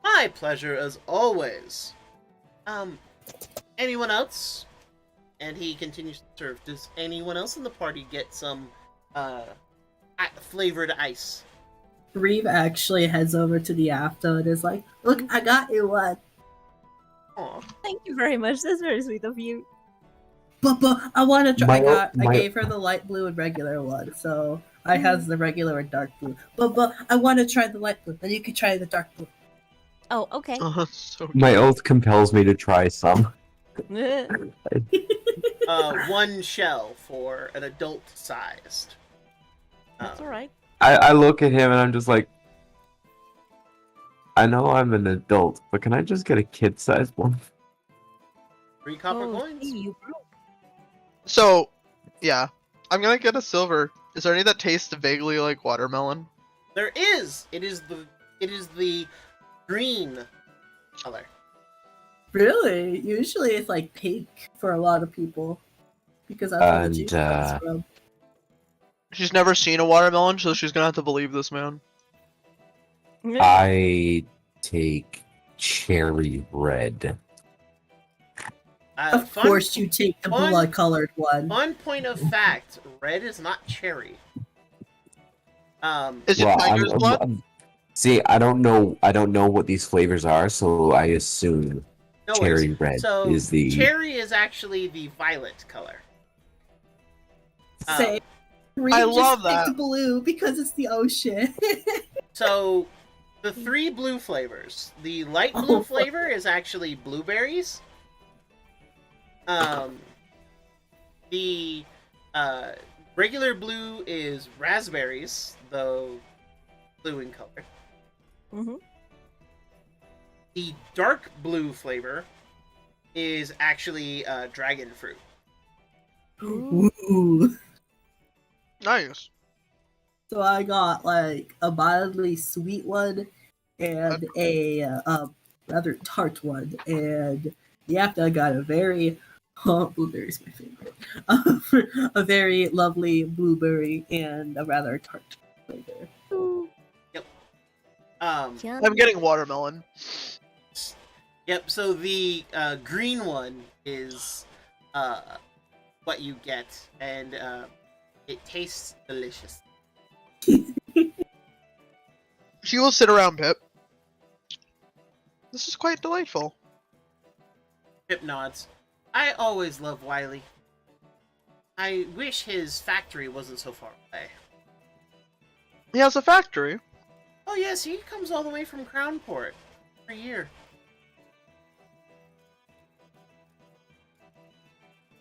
My pleasure as always. Anyone else? And he continues to serve. Does anyone else in the party get some flavored ice? Reeve actually heads over to the after and is like, "Look, I got you one." Aw. Thank you very much. That's very sweet of you. But I want to try. I My- gave her the light blue and regular one, so I has the regular and dark blue. But I want to try the light blue, and you can try the dark blue. Oh, okay. So My oath compels me to try some. 1 shell for an adult-sized. That's alright. I look at him and I'm just like, I know I'm an adult, but can I just get a kid-sized one? 3 copper Oh, coins. hey, you broke. So, yeah. I'm gonna get a silver. Is there any that taste vaguely like watermelon? There is. It is the green color. Really? Usually it's like pink for a lot of people because that's where the And, juice comes from. She's never seen a watermelon, so she's gonna have to believe this man. I take cherry red. Of course, you take the blood-colored one. Fun point of fact: red is not cherry. Is it tiger's blood? See, I don't know what these flavors are, so I assume No cherry worries. red So is the. cherry is actually the violet color. Say, Reeve I just love that. picked blue because it's the ocean. So the 3 blue flavors. The light blue Oh. flavor is actually blueberries. The regular blue is raspberries, though blue in color. Mm-hmm. The dark blue flavor is actually dragon fruit. Ooh. Nice. So I got like a mildly sweet one and a rather tart one, and after I got a very blueberry's my favorite. A very lovely blueberry and a rather tart flavor. Yum. I'm getting watermelon. Yep. So the green one is what you get, and it tastes delicious. She will sit around, Pip. This is quite delightful. Pip nods. I always love Wiley. I wish his factory wasn't so far away. He has a factory. Oh yes, he comes all the way from Crownport every year.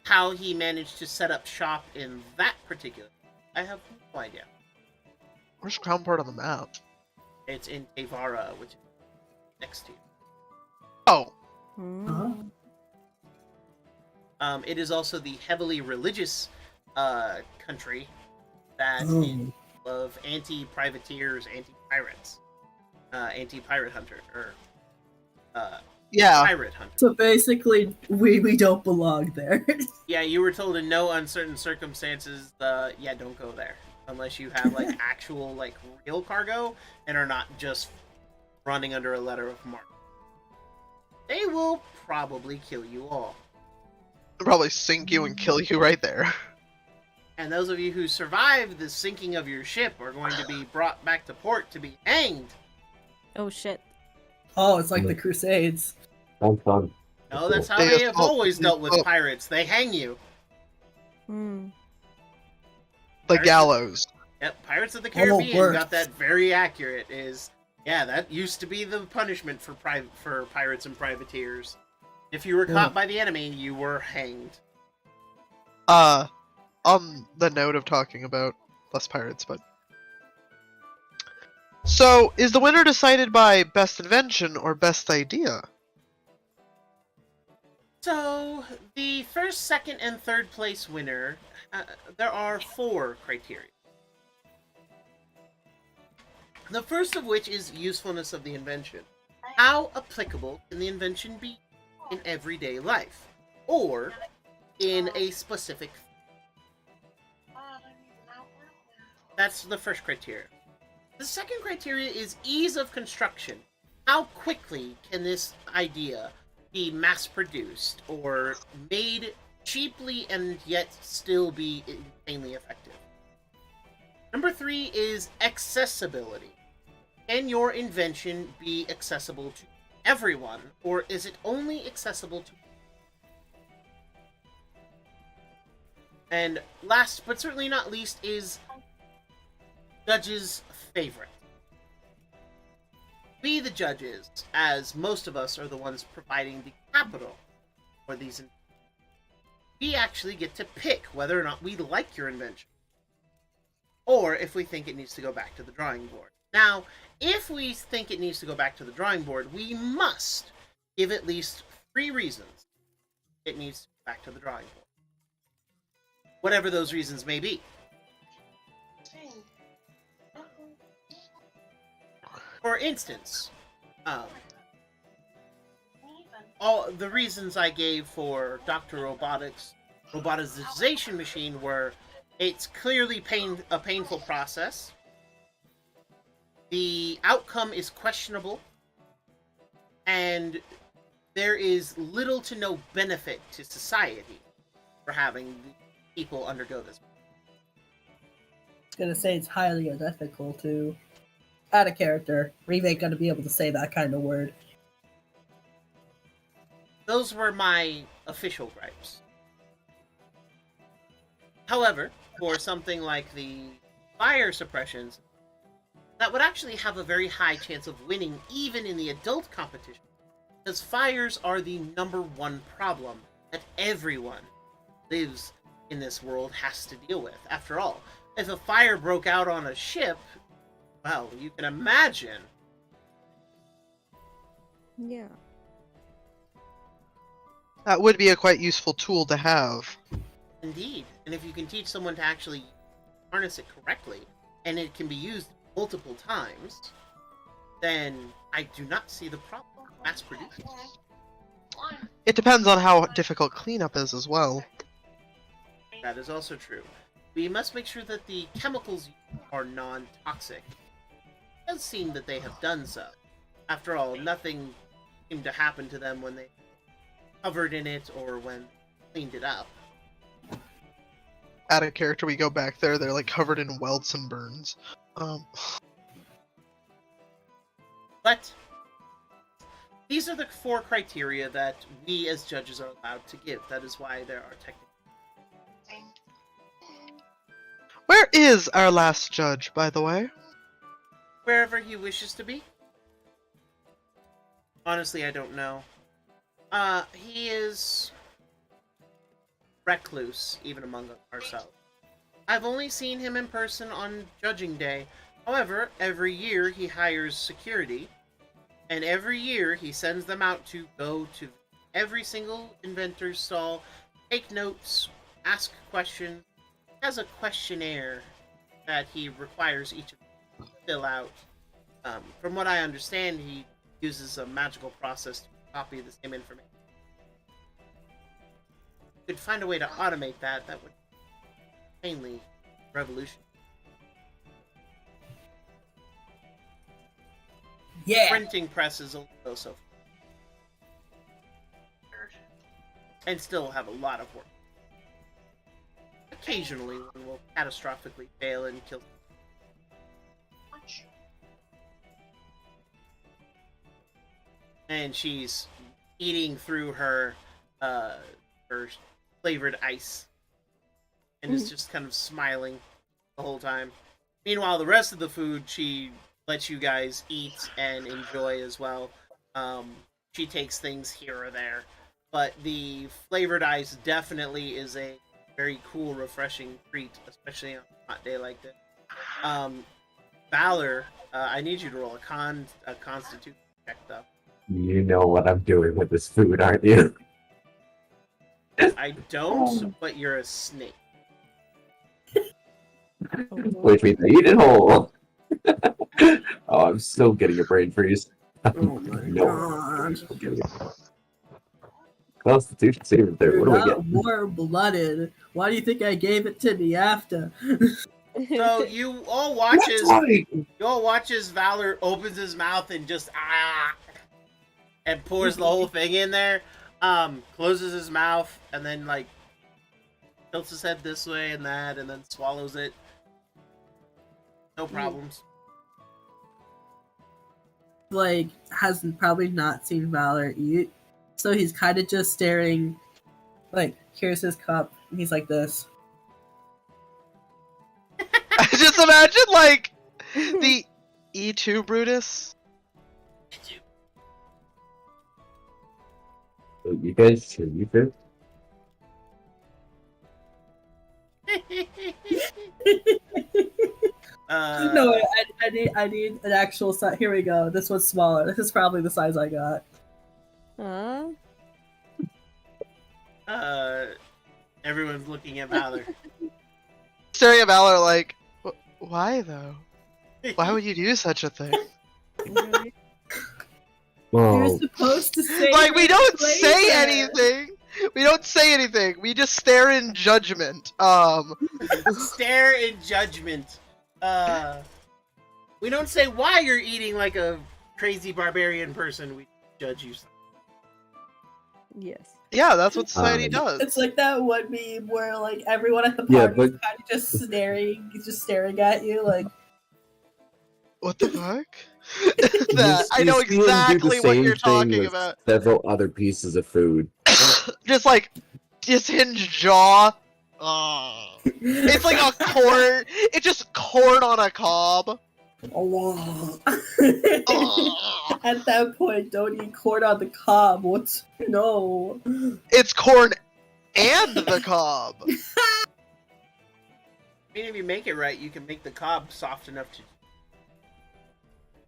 How he managed to set up shop in that particular, I have no idea. Where's Crownport on the map? It's in Tavara, which is next to you. Oh, Mm. It is also the heavily religious country that Oh. is of anti-privateers, anti-pirates, anti-pirate hunter, or yeah. pirate hunter. So basically, we don't belong there. Yeah, you were told in no uncertain circumstances, yeah, don't go there. Unless you have, like, actual, like, real cargo, and are not just running under a letter of marque. They will probably kill you all. They'll probably sink you and kill you right there. And those of you who survive the sinking of your ship are going to be brought back to port to be hanged. Oh shit. Oh, it's like the Crusades. Sounds fun. No, that's how They they have assault always dealt with people. pirates. They hang you. Hmm. The Pirates- Gallows. Yep, Pirates of the Caribbean worse. got that very accurate. Yeah, that used to be the punishment for pirates and privateers. If you were caught by the enemy, you were hanged. On the note of talking about less pirates, but... So, is the winner decided by best invention or best idea? So, the first, second, and third place winner, there are 4 criteria. The first of which is usefulness of the invention. How applicable can the invention be in everyday life? Or in a specific... That's the first criteria. The second criteria is ease of construction. How quickly can this idea be mass-produced or made cheaply and yet still be insanely effective? Number 3 is accessibility. Can your invention be accessible to everyone, or is it only accessible to... And last but certainly not least is judges' favorite. We, the judges, as most of us are the ones providing the capital for these, we actually get to pick whether or not we like your invention, or if we think it needs to go back to the drawing board. Now, if we think it needs to go back to the drawing board, we must give at least 3 reasons it needs to go back to the drawing board. Whatever those reasons may be. For instance, all the reasons I gave for Dr. Robotization machine were it's clearly a painful process. The outcome is questionable, and there is little to no benefit to society for having people undergo this. I was gonna say it's highly unethical to add a character. We ain't gonna be able to say that kind of word. Those were my official gripes. However, for something like the fire suppressions, that would actually have a very high chance of winning even in the adult competition, because fires are the #1 problem that everyone lives in this world has to deal with. After all, if a fire broke out on a ship, well, you can imagine. Yeah. That would be a quite useful tool to have. Indeed. And if you can teach someone to actually harness it correctly, and it can be used multiple times, then I do not see the problem with mass producing. It depends on how difficult cleanup is as well. That is also true. We must make sure that the chemicals are non-toxic. does seem that they have done so. After all, nothing seemed to happen to them when they covered in it or when they cleaned it up. Out of character, we go back there. They're like covered in welts and burns. But these are the 4 criteria that we as judges are allowed to give. That is why there are technical. Where is our last judge, by the way? Wherever he wishes to be. Honestly, I don't know. He is recluse, even among ourselves. I've only seen him in person on judging day. However, every year he hires security, and every year he sends them out to go to every single inventor's stall, take notes, ask questions. He has a questionnaire that he requires each of them to fill out. From what I understand, he uses a magical process to copy the same information. If we could find a way to automate that, that would be mainly revolution. Yeah. Printing presses will go so far. And still have a lot of work. Occasionally, one will catastrophically fail and kill. And she's eating through her flavored ice, and is just kind of smiling the whole time. Meanwhile, the rest of the food she lets you guys eat and enjoy as well. She takes things here or there, but the flavored ice definitely is a very cool, refreshing treat, especially on a hot day like this. Valor, I need you to roll a constitution check, though. You know what I'm doing with this food, aren't you? I don't, but you're a snake. Which means I eat it whole. Oh, I'm still getting a brain freeze. Oh my No. god. Constitution saving throw. What do I get? Warm-blooded. Why do you think I gave it to the after? So you all watch That's as right. Valor opens his mouth and just and pours the whole thing in there. Closes his mouth and then like tilts his head this way and that, and then swallows it. No problems. Like, hasn't probably not seen Valor eat. So he's kind of just staring, like, here's his cup, and he's like this. I just imagine, like, the E2 Brutus. You guys, should you fit? No, I need an actual size. Here we go. This one's smaller. This is probably the size I got. Everyone's looking at Valor. Staring at Valor like, why though? Why would you do such a thing? You're Well, supposed to say Like, we don't flavor. say anything! We don't say anything. We just stare in judgment. Stare in judgment. We don't say why you're eating like a crazy barbarian person. We judge you. Yes. Yeah, that's what society does. It's like that one meme where like everyone at the Yeah, party but- is kind of just staring at you, like. What the fuck? you That, I see know him do the exactly what same you're thing talking with about. Several other pieces of food. Just like dishinged jaw. Oh. It's like a corn. It's just corn on a cob. Oh. Oh. At that point, don't eat corn on the cob. What's no? It's corn and the cob. I mean, if you make it right, you can make the cob soft enough to.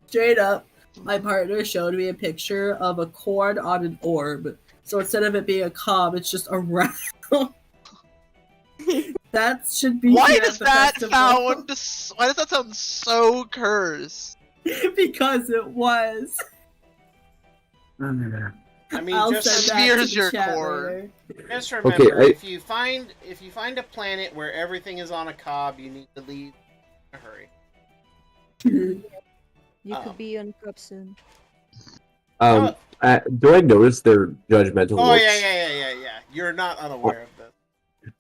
Straight up, my partner showed me a picture of a corn on an orb. So instead of it being a cob, it's just a round. That should be. Why here does at the that festival. sound? Why does that sound so cursed? Because it was. I mean, I'll just send that to smears the your chat corn. later. Just remember, Okay, if you find a planet where everything is on a cob, you need to leave in a hurry. You could be on cup soon. Do I notice their judgmental Oh looks? yeah. You're not unaware of this.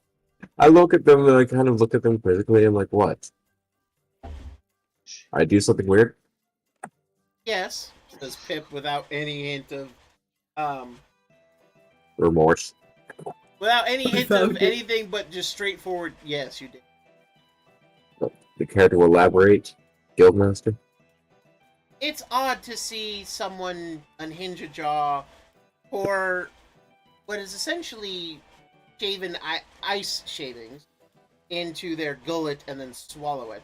I look at them and I kind of look at them quizzically. I'm like, what? I do something weird? Yes, says Pip without any hint of Remorse. without any hint Without of it. anything but just straightforward. Yes, you did. You care to elaborate, Guildmaster? It's odd to see someone unhinge a jaw for what is essentially shaven ice shavings into their gullet and then swallow it.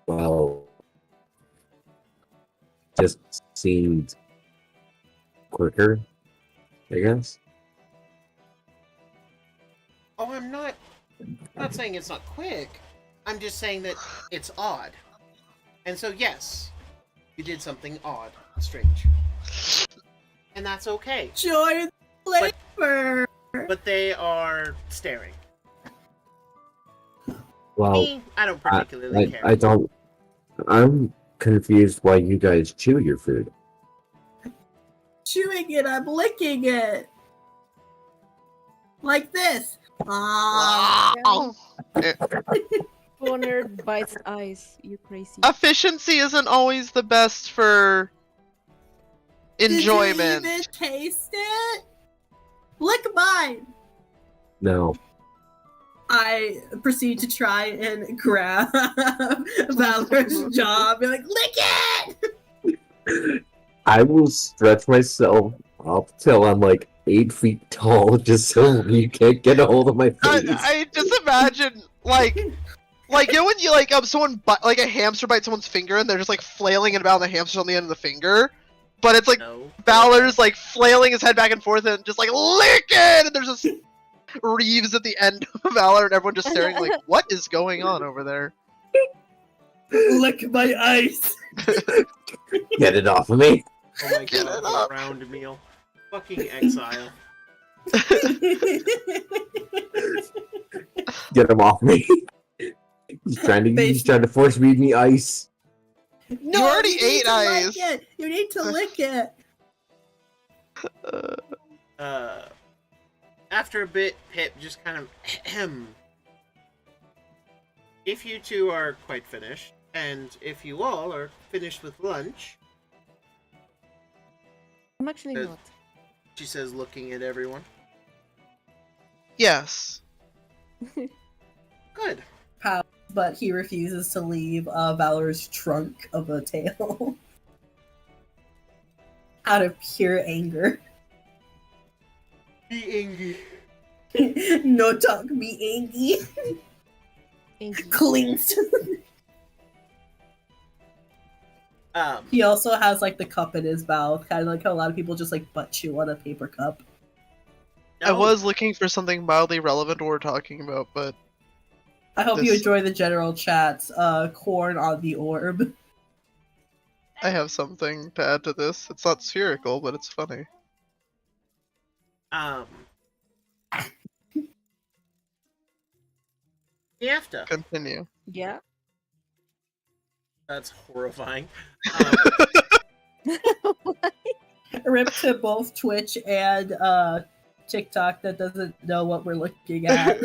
Well, just seemed quicker, I guess. Oh, I'm not saying it's not quick. I'm just saying that it's odd. And so yes, you did something odd, strange. And that's okay. Joy the flavor. But they are staring. Well, Me, I don't particularly care. I don't. I'm confused why you guys chew your food. Chewing it, I'm licking it. Like this. Corner bites eyes. You crazy. Efficiency isn't always the best for enjoyment. Did you even taste it? Lick mine. No. I proceed to try and grab Valor's jaw and be like, lick it! I will stretch myself up till I'm like 8 feet tall, just so you can't get a hold of my face. I just imagine like you know when you someone like a hamster bites someone's finger and they're just like flailing it about the hamster on the end of the finger, but it's like No. Valor's like flailing his head back and forth and just like lick it, and there's just Reeves at the end of Valor and everyone just staring like, what is going on over there? Lick my ice. Get it off of me. Oh my Get god, it up. round meal. Fucking Exile. Get him off me. He's trying to force feed me ice. No, You already need ate to lick ice. it. You need to lick it. After a bit, Pip just kind of if you two are quite finished, and if you all are finished with lunch, I'm actually Good. not. she says, looking at everyone. Yes. Good. But he refuses to leave Valor's trunk of a tail. Out of pure anger. Be angry. No talk, be angry. Thank you. Clings. He also has like the cup in his mouth, kind of like how a lot of people just like butt chew on a paper cup. I was looking for something mildly relevant to what we're talking about, but I hope you This- enjoy the general chats. Corn on the orb. I have something to add to this. It's not spherical, but it's funny. After. Continue. Yeah. That's horrifying. Rip to both Twitch and TikTok that doesn't know what we're looking at.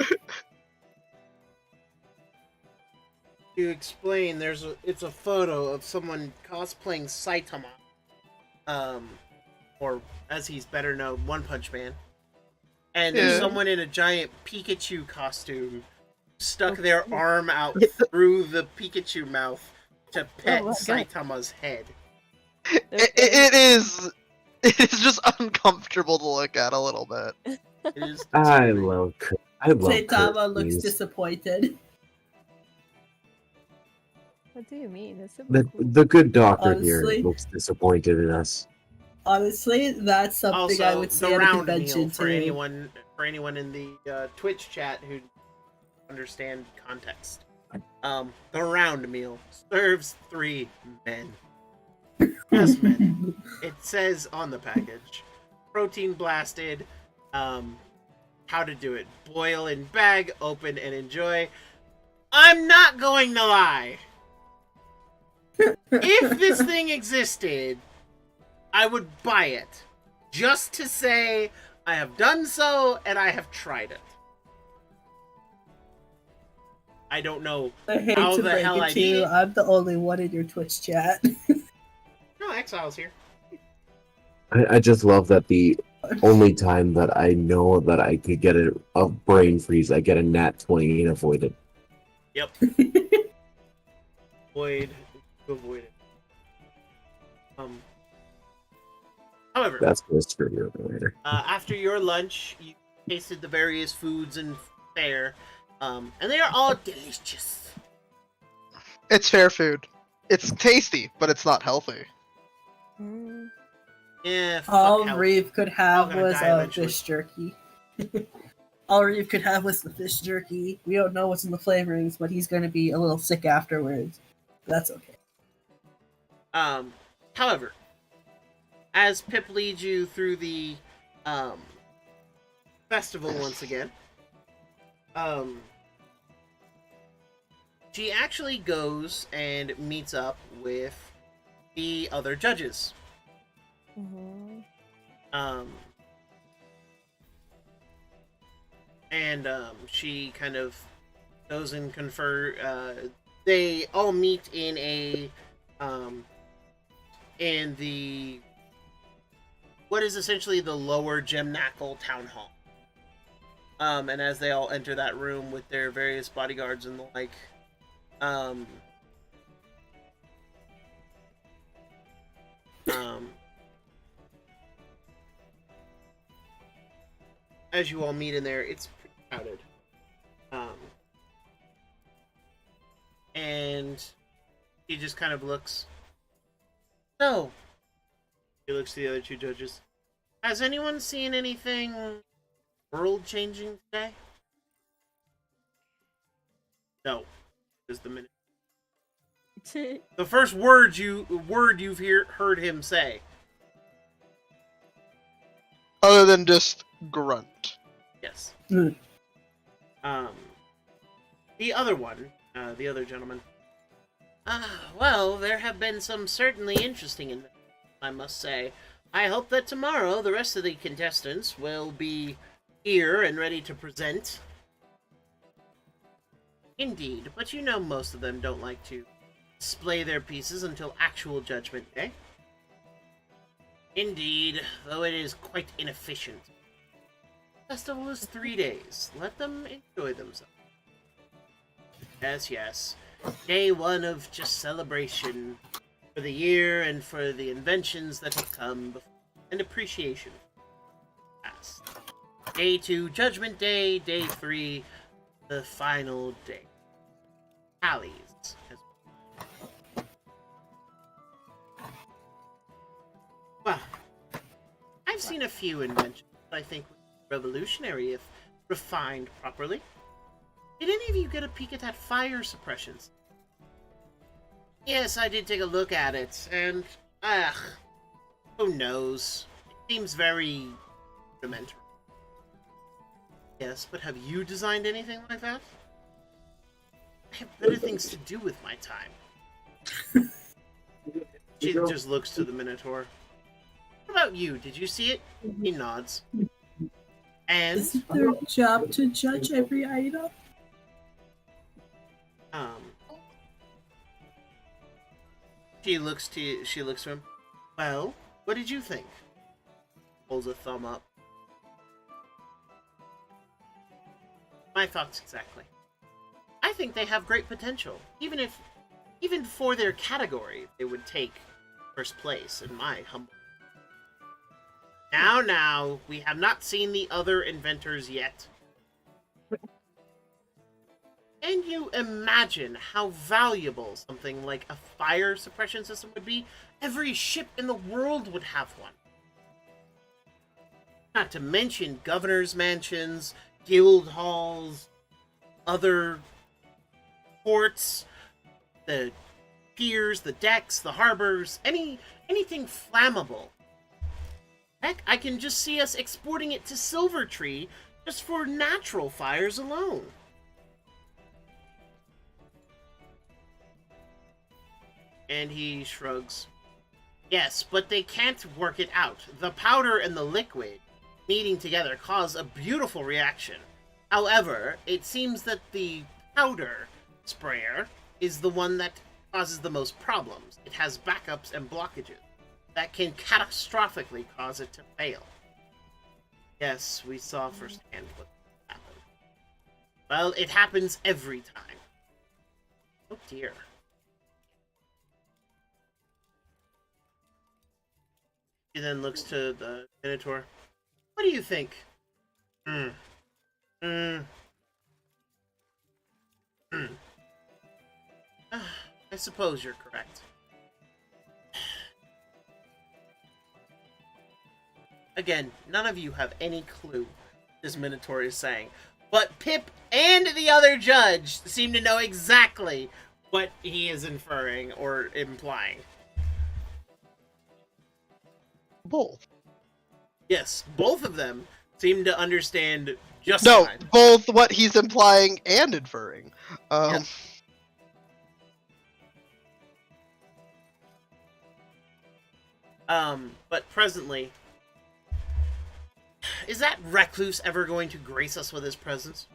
To explain, it's a photo of someone cosplaying Saitama, or as he's better known, One Punch Man, and there's Yeah. someone in a giant Pikachu costume stuck their arm out through the Pikachu mouth to pet Oh my God. Saitama's head. It is just uncomfortable to look at a little bit. It is I disturbing. love Saitama cartoons. looks disappointed. What do you mean? It's super cool. The good doctor Honestly. here looks disappointed in us. Honestly, that's something I Also, would say the at a round convention meal for too. anyone in the Twitch chat who understand context. The round meal serves 3 men. Yes, men. It says on the package, protein blasted. How to do it: boil in bag, open and enjoy. I'm not going to lie. If this thing existed, I would buy it. Just to say, I have done so, and I have tried it. I don't know I hate how to the break hell it I to you, did it. I'm the only one in your Twitch chat. No, Exile's here. I just love that the only time that I know that I could get a brain freeze, I get a nat 20 and avoid it. Yep. Avoid it. However, That's gonna screw you up later. after your lunch, you tasted the various foods and fare, and they are all delicious. It's fair food. It's tasty, but it's not healthy. Mm. Yeah, fuck All health. Reeve could All have gonna was die eventually. fish jerky. All Reeve could have was the fish jerky. We don't know what's in the flavorings, but he's going to be a little sick afterwards. That's okay. However, as Pip leads you through the festival once again, she actually goes and meets up with the other judges. Mhm. And she kind of goes and they all meet in the what is essentially the lower Gemnacle town hall. And as they all enter that room with their various bodyguards and the like, as you all meet in there, it's pretty crowded. And he just kind of looks. So, he looks to the other two judges. Has anyone seen anything world-changing today? No, is the minute. The first word you've heard him say. Other than just grunt. Yes. Mm. The other one, the other gentleman. Well, there have been some certainly interesting in them, I must say. I hope that tomorrow the rest of the contestants will be here and ready to present. Indeed, but you know most of them don't like to display their pieces until actual Judgment Day. Indeed, though it is quite inefficient. The festival is 3 days. Let them enjoy themselves. Yes. Day one of just celebration for the year and for the inventions that have come before, and appreciation for the past. Day 2, Judgment Day. Day 3, the final day. Tallies. Well, I've seen a few inventions that I think would be revolutionary if refined properly. Did any of you get a peek at that fire suppression? Yes, I did take a look at it, and, who knows? It seems very rudimentary. Yes, but have you designed anything like that? I have better things to do with my time. She just looks to the Minotaur. What about you? Did you see it? He nods. And, Is it their job to judge every item? She looks to him. Well, what did you think? Holds a thumb up. My thoughts exactly. I think they have great potential. Even for their category, they would take first place in my humble. Now, we have not seen the other inventors yet. Can you imagine how valuable something like a fire suppression system would be? Every ship in the world would have one. Not to mention governors' mansions, guild halls, other ports, the piers, the decks, the harbors, anything flammable. Heck, I can just see us exporting it to Silvertree just for natural fires alone. And he shrugs. Yes, but they can't work it out. The powder and the liquid meeting together cause a beautiful reaction. However, it seems that the powder sprayer is the one that causes the most problems. It has backups and blockages that can catastrophically cause it to fail. Yes, we saw firsthand what happened. Well, it happens every time. Oh dear. He then looks to the Minotaur. What do you think? I suppose you're correct. Again, none of you have any clue what this Minotaur is saying. But Pip and the other judge seem to know exactly what he is inferring or implying. Both. Yes, both of them seem to understand just No, fine. both what he's implying and inferring. Yeah. But presently, is that recluse ever going to grace us with his presence?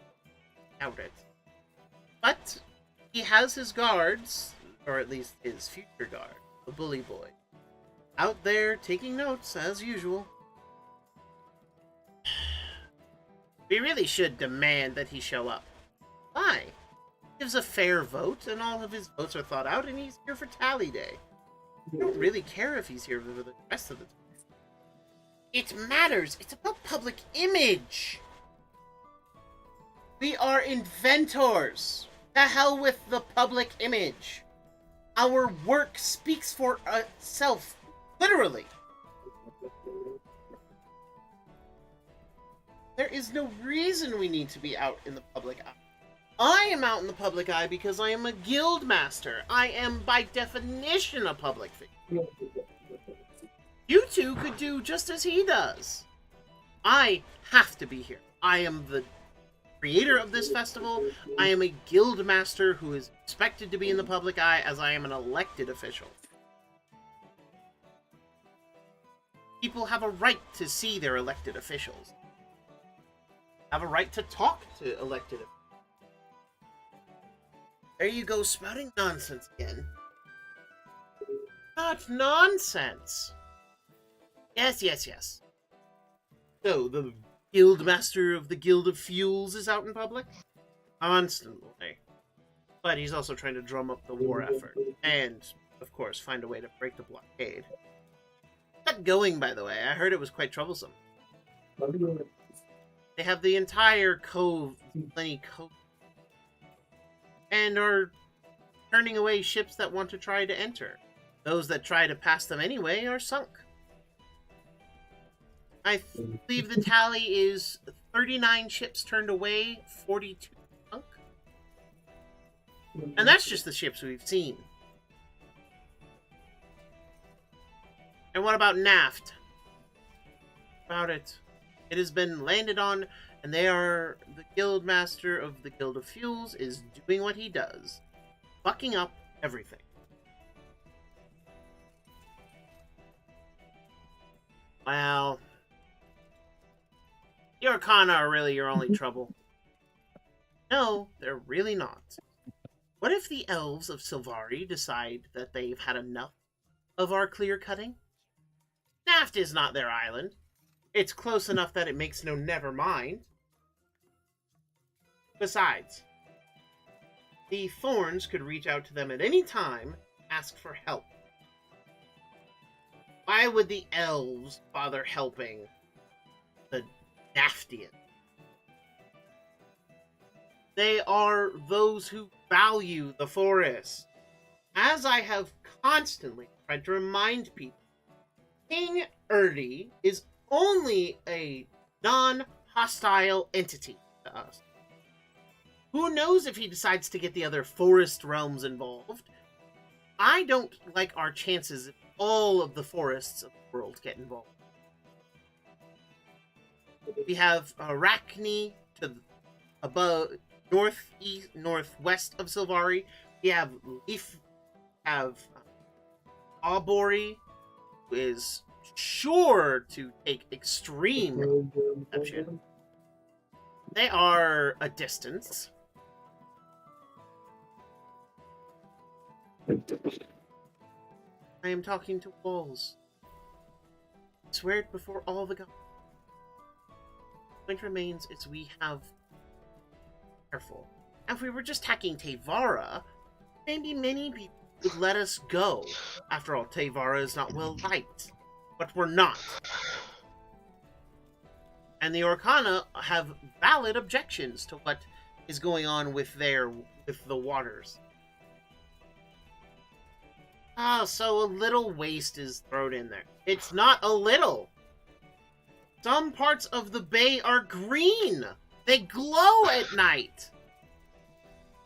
Doubt it. But he has his guards, or at least his future guard, the bully boy, out there taking notes as usual. We really should demand that he show up. Why? He gives a fair vote, and all of his votes are thought out, and he's here for tally day. I don't really care if he's here for the rest of the time. It matters. It's about public image. We are inventors. The hell with the public image. Our work speaks for itself, literally. There is no reason we need to be out in the public eye. I am out in the public eye because I am a guild master. I am, by definition, a public figure. You two could do just as he does. I have to be here. I am the creator of this festival. I am a guild master who is expected to be in the public eye as I am an elected official. People have a right to see their elected officials. Have a right to talk to elected officials. There you go, spouting nonsense again. Not nonsense. Yes. So, the guildmaster of the Guild of Fuels is out in public? Constantly. But he's also trying to drum up the war effort. And, of course, find a way to break the blockade. How's that going, by the way? I heard it was quite troublesome. They have the entire cove, plenty cove, and are turning away ships that want to try to enter. Those that try to pass them anyway are sunk. I believe the tally is 39 ships turned away, 42 sunk. And that's just the ships we've seen. And what about Naft? About it. It has been landed on, and they are the guild master of the Guild of Fuels is doing what he does. Fucking up everything. Well, the Arcana are really your only trouble. No, they're really not. What if the elves of Sylvari decide that they've had enough of our clear cutting? Naft is not their island. It's close enough that it makes no never mind. Besides, the Thorns could reach out to them at any time, ask for help. Why would the elves bother helping the Naftian? They are those who value the forest. As I have constantly tried to remind people, King Erdi is only a non-hostile entity to us. Who knows if he decides to get the other forest realms involved? I don't like our chances if all of the forests of the world get involved. We have Arachne to above, northwest of Sylvari. We have Leaf, have Obori, who is sure to take extreme exception. They are a distance. I am talking to walls. I swear it before all the gods. The point remains is we have careful. If we were just hacking Tevara, maybe many people would let us go. After all, Tevara is not well liked. But we're not. And the Orkana have valid objections to what is going on with the waters. So a little waste is thrown in there. It's not a little. Some parts of the bay are green. They glow at night.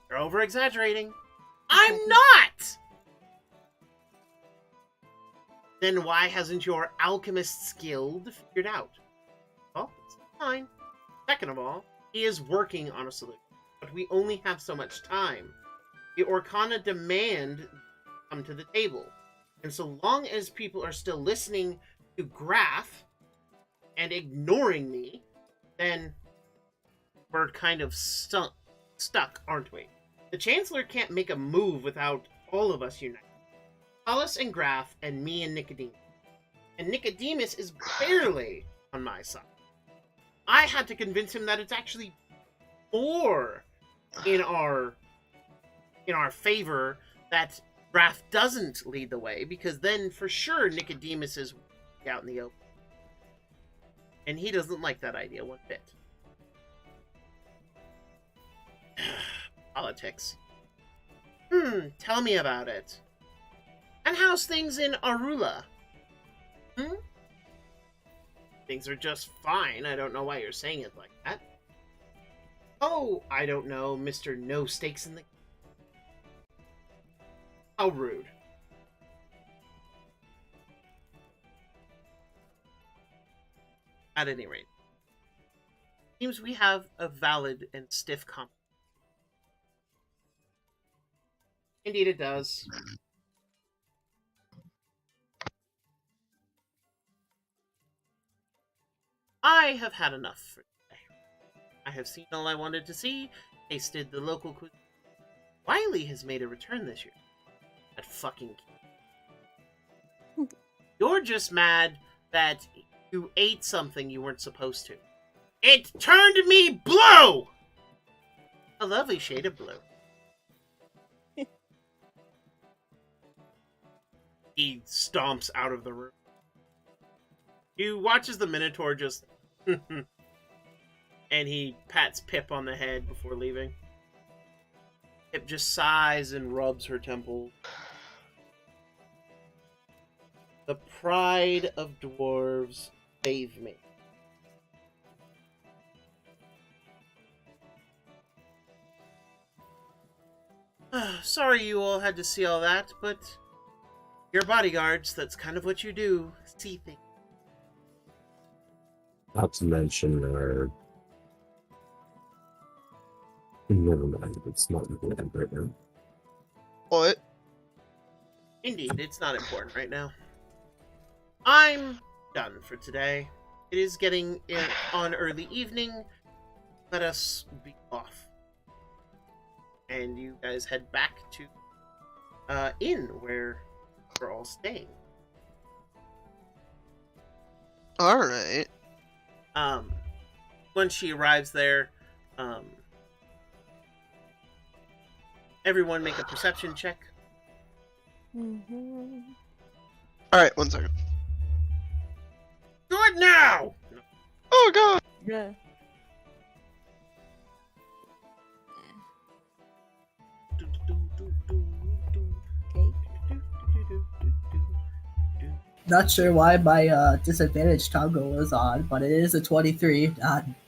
You're over-exaggerating. I'm not! Then why hasn't your alchemist guild figured out? Well, it's fine. Second of all, he is working on a solution, but we only have so much time. The Orkana demand come to the table, and so long as people are still listening to Graph and ignoring me, then we're kind of stuck, aren't we? The Chancellor can't make a move without all of us uniting. Hollis and Graph, and me and Nicodemus. And Nicodemus is barely on my side. I had to convince him that it's actually more in our favor that Graph doesn't lead the way, because then for sure Nicodemus is out in the open. And he doesn't like that idea one bit. Politics. Tell me about it. And how's things in Arula? Things are just fine. I don't know why you're saying it like that. Oh, I don't know, Mr. No Stakes in the... How rude. At any rate, seems we have a valid and stiff comp. Indeed it does. I have had enough for today. I have seen all I wanted to see, tasted the local cuisine. Wiley has made a return this year. That fucking kid. You're just mad that you ate something you weren't supposed to. It turned me blue! A lovely shade of blue. He stomps out of the room. You watch as the Minotaur just... and he pats Pip on the head before leaving. Pip just sighs and rubs her temple. The pride of dwarves, save me. Sorry you all had to see all that, but you're bodyguards, that's kind of what you do, see things. Not to mention our... Never mind, it's not important right now. What? Indeed, it's not important right now. I'm done for today. It is getting on early evening. Let us be off. And you guys head back to inn where we're all staying. Alright. Once she arrives there, everyone make a perception check. Alright, 1 second. Do it now! Oh god! Yeah. Not sure why my disadvantage toggle was on, but it is a 23,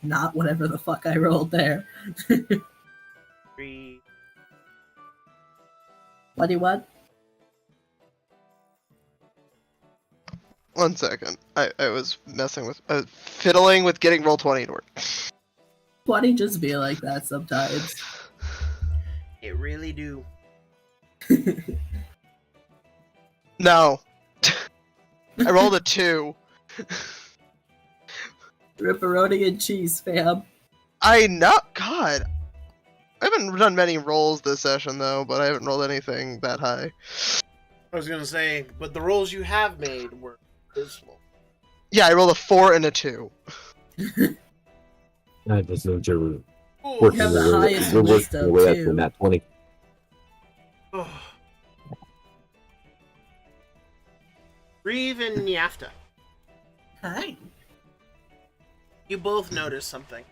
not whatever the fuck I rolled there. 3. 21? 1 second. I was fiddling with getting roll 20 to work. 20 just be like that sometimes. It really do. No. I rolled a 2. Ripperoni and cheese, fam. I know. God. I haven't done many rolls this session though, but I haven't rolled anything that high. I was gonna say, but the rolls you have made were dismal. Yeah, I rolled a 4 and a 2. I just know you're Ooh. working have the your way, highest you're working wisdom, your way up too. to that 20. Reeve and Yafta, Hi. you both notice something.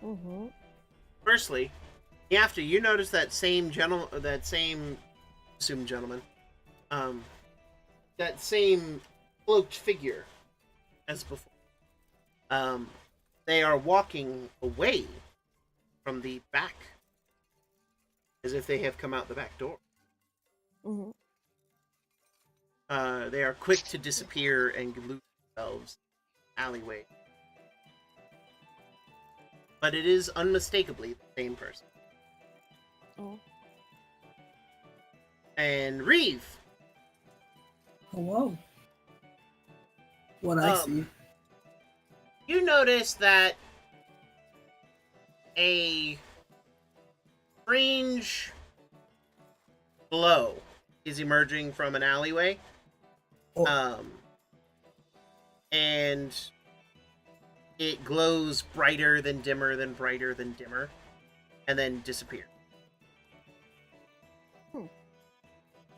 Mm-hmm. Firstly, Yafta, you notice that same assumed gentleman, that same cloaked figure as before. They are walking away from the back, as if they have come out the back door. Mm-hmm. They are quick to disappear and lose themselves in the alleyway. But it is unmistakably the same person. Oh. And Reeve, Hello. What I see. you notice that a strange glow is emerging from an alleyway. Oh. And it glows brighter than dimmer, then brighter than dimmer, and then disappears.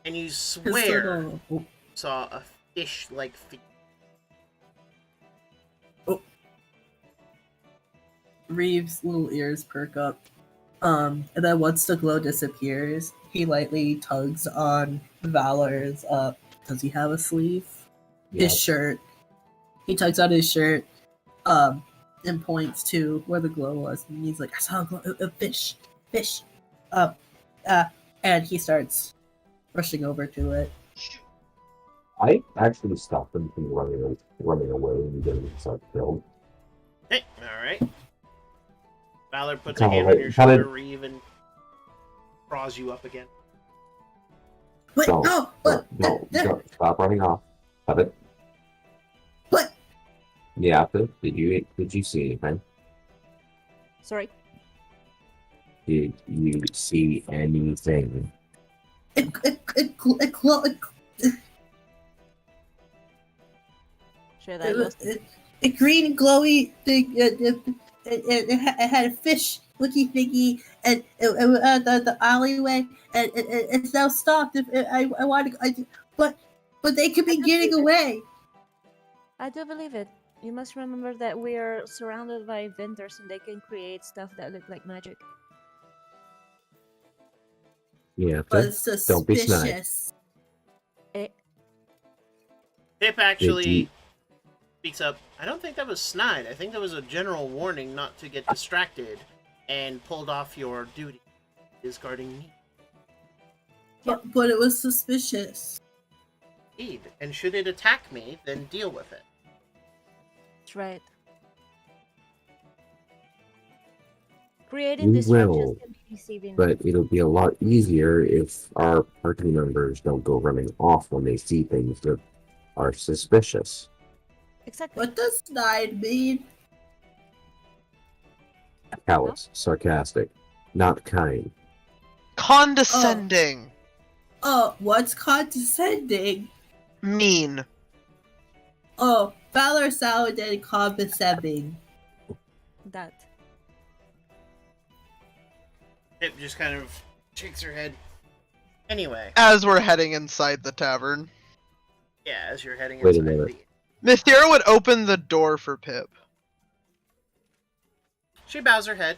And you swear you saw a fish-like figure. Reeves' little ears perk up. And then once the glow disappears, he lightly tugs on Valor's does he have a sleeve? Yeah. His shirt. He tugs on his shirt, and points to where the glow was, and he's like, I saw a glow, a fish. And he starts rushing over to it. I actually stopped him from running away and getting himself killed. Hey, alright. Valor puts a Kinda hand like- on your shoulder, kinda- Reeve, and draws you up again. Wait, Don't, no! don't, stop running off. Cut it. What? Yeah, did you see anything? Sorry. Did you see anything? Shit, I lost it. A green glowy thing. It had a fish looking thingy, and the alleyway, and it's now stopped. I want to, but they could be getting away. I do believe it. You must remember that we are surrounded by vendors and they can create stuff that look like magic. Yeah, But it's don't be snide. suspicious. Pip actually speaks up. I don't think that was snide. I think that was a general warning not to get distracted and pulled off your duty. Is guarding me. But it was suspicious. Indeed. And should it attack me, then deal with it. That's right. Creating We distractions will, can be deceiving. but it'll be a lot easier if our party members don't go running off when they see things that are suspicious. Exactly. What does snide mean? Callous, sarcastic, not kind. Condescending. Oh, what's condescending? Mean. Oh, Valor sounded condescending. That. Pip just kind of shakes her head. Anyway, As we're heading inside the tavern. yeah, as you're heading Wait a inside minute. Mythera would open the door for Pip. She bows her head.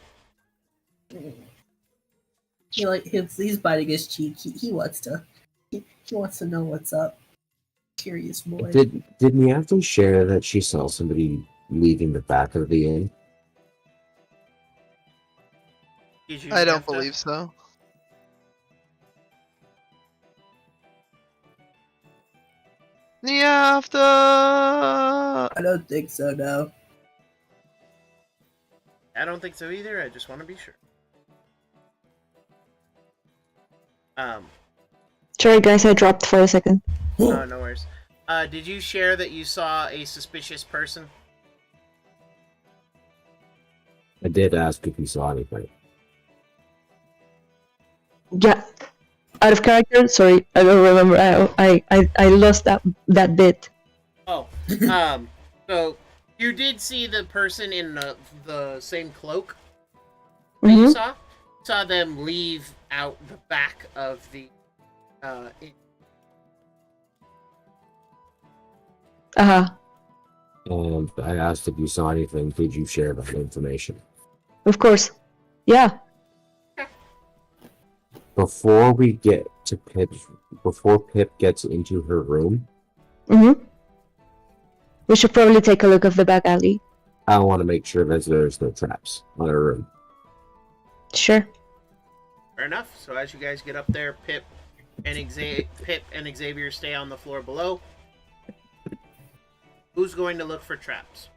He's biting his cheek. He wants to know what's up. Curious boy. Did Miato share that she saw somebody leaving the back of the inn? Did you I don't have to- believe so. After. I don't think so, no. I don't think so either. I just want to be sure. Sorry guys, I dropped for a second. No worries. Did you share that you saw a suspicious person? I did ask if you saw anything. Yeah. Out of character, sorry, I don't remember. I lost that bit. Oh, so you did see the person in the same cloak that you Mm-hmm. saw them leave out the back of the inn. Uh-huh. And I asked if you saw anything. Did you share that information? Of course. Yeah. Before we get to before Pip gets into her room, Mm-hmm. We should probably take a look at the back alley. I want to make sure that there's no traps on her room. Sure. Fair enough. So as you guys get up there, Pip and Xavier stay on the floor below. Who's going to look for traps?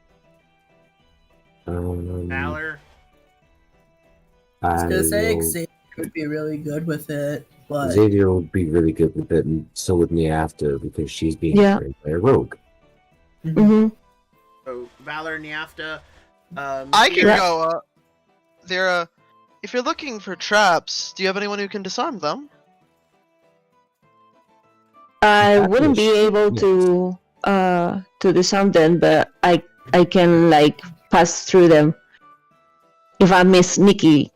Valor. I was gonna say will- Xavier would be really good with it, but Xavier would be really good with it, and so would Niafta because she's being Yeah. trained by a rogue. Mm-hmm. So Valor, Niafta. I can Kira- go. If you're looking for traps, do you have anyone who can disarm them? I That wouldn't be was- able to disarm them, but I can like pass through them if I miss Nikki.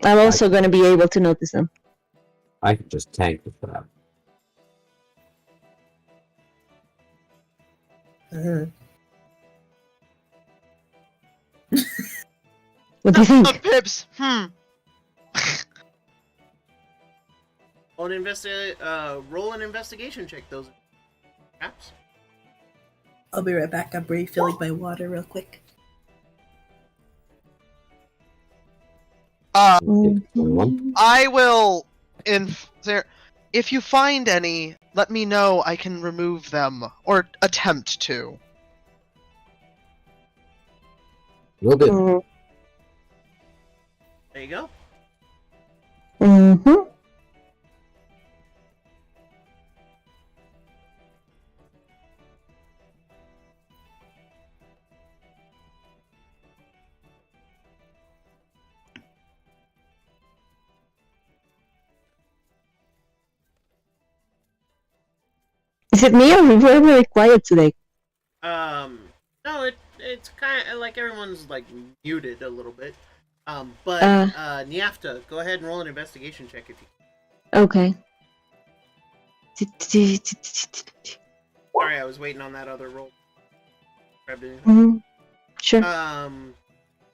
I'm also gonna be able to notice them. I could just tank the trap. uh, What do you think? Pips. Roll an investigation check. Those traps. I'll be right back. I'm refilling my water real quick. Mhm. I will. If you find any, let me know. I can remove them or attempt to. Will do. Mhm. There you go. Mhm. Is it me or we're very quiet today? No, it's kind of like everyone's like muted a little bit. But Niafta, go ahead and roll an investigation check if you. Okay. Sorry, I was waiting on that other roll. Grabbed it. Mhm. Sure.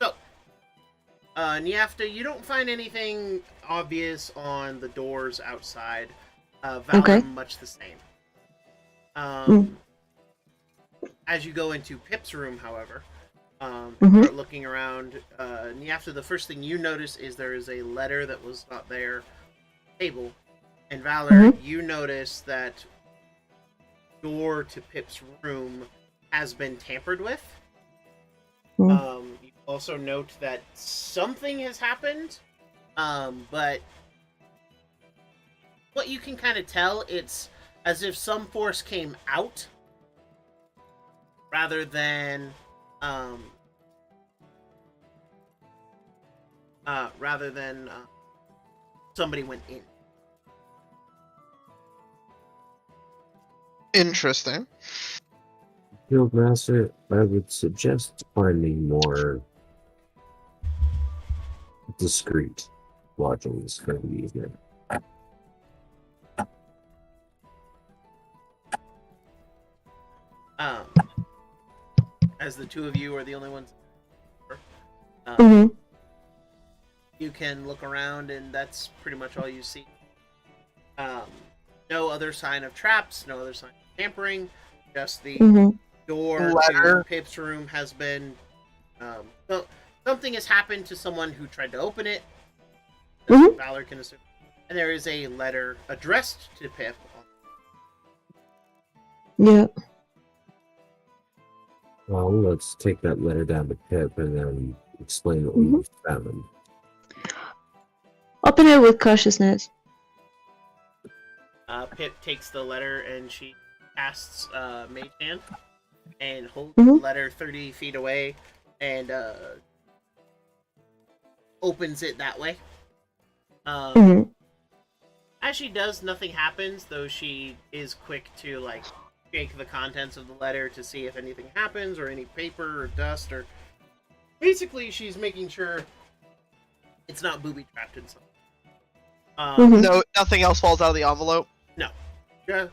So, Niafta, you don't find anything obvious on the doors outside. Valor, Okay. much the same. Mm. As you go into Pip's room, however, Mhm. start looking around, Niafta, the first thing you notice is there is a letter that was not there on the table. And Valor, you notice that door to Pip's room has been tampered with. Mm. You also note that something has happened, but what you can kind of tell, it's as if some force came out rather than somebody went in. Interesting. Guildmaster, I would suggest finding more discreet lodgings for the evening. As the two of you are the only ones, Mhm. you can look around, and that's pretty much all you see. No other sign of traps, no other sign of tampering. Just the Mhm. door to Letter. Pip's room has been. So something has happened to someone who tried to open it. That's what Valor can assume. And there is a letter addressed to Pip. Yeah. Well, let's take that letter down to Pip and then explain what we found. Open it with cautiousness. Pip takes the letter and she casts Mage Hand and holds Mhm. the letter 30 feet away and opens it that way. Mhm. As she does, nothing happens, though she is quick to like shake the contents of the letter to see if anything happens or any paper or dust or basically she's making sure it's not booby trapped in something. Mhm. No, nothing else falls out of the envelope. Just,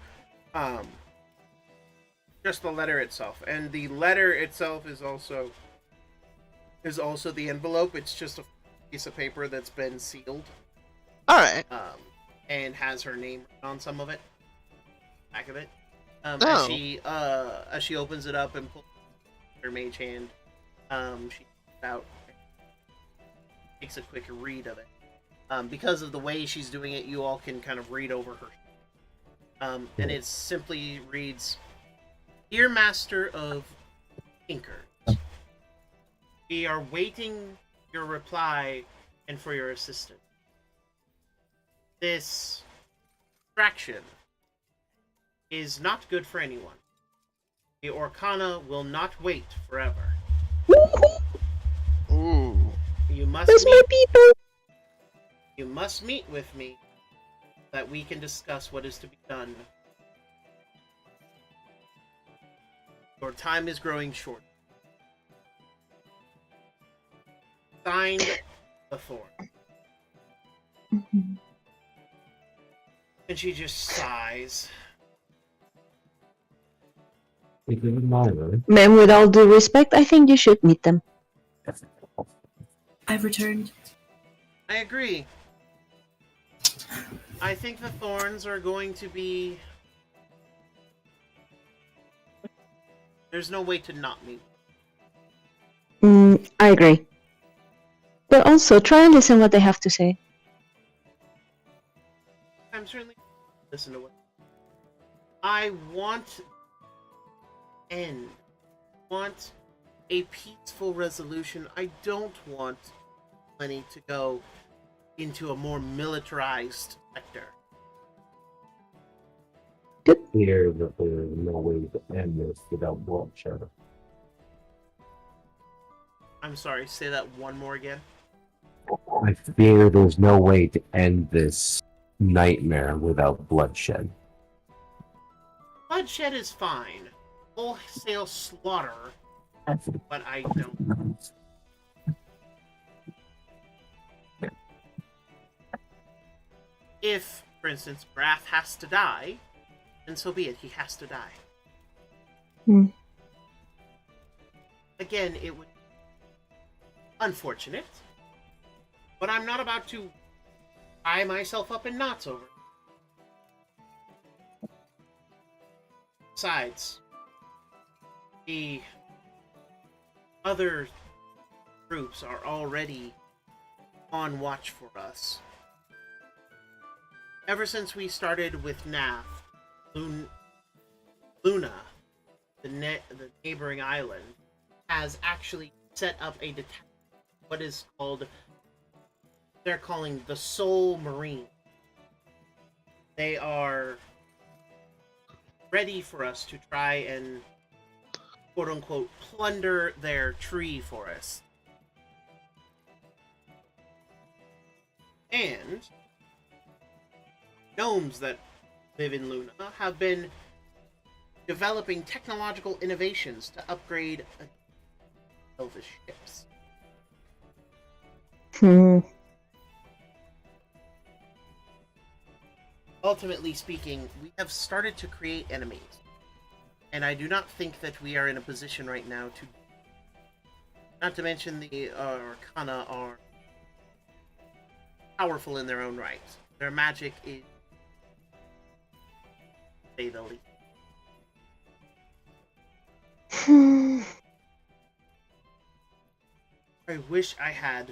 just the letter itself, and the letter itself is also the envelope. It's just a piece of paper that's been sealed, All right. and has her name on some of it, back of it. Oh. As she opens it up and pulls her mage hand, she takes out, takes a quick read of it. Because of the way she's doing it, you all can kind of read over her. And it simply reads, "Dear Master of Inkers, we are waiting your reply and for your assistance. This distraction is not good for anyone. The Orkana will not wait forever. Ooh. You must Where's my meet. people? You must meet with me, so that we can discuss what is to be done. Your time is growing short." Signed, the Thorn. Mhm. And she just sighs. Keep it in mind, right? Ma'am, with all due respect, I think you should meet them. I've returned. I agree. I think the Thorns are going to be... There's no way to not meet. I agree. But also, try and listen what they have to say. I'm certainly listen to what I want. End. Want a peaceful resolution. I don't want money to go into a more militarized sector. Fear that there's no way to end this without bloodshed. I'm sorry, say that one more again. I fear there's no way to end this nightmare without bloodshed. Bloodshed is fine. Wholesale slaughter, but I don't. If, for instance, Braff has to die, then so be it. He has to die. Hmm. Again, it would be unfortunate, but I'm not about to tie myself up in knots over it. Besides, the other groups are already on watch for us. Ever since we started with Naf, Luna, the neighboring island, has actually set up a what is called, they're calling the Soul Marine. They are ready for us to try and quote-unquote plunder their tree forest. And gnomes that live in Luna have been developing technological innovations to upgrade elvish ships. Ultimately speaking, we have started to create enemies. And I do not think that we are in a position right now to... Not to mention the Arcana are powerful in their own right. Their magic is... say the least. I wish I had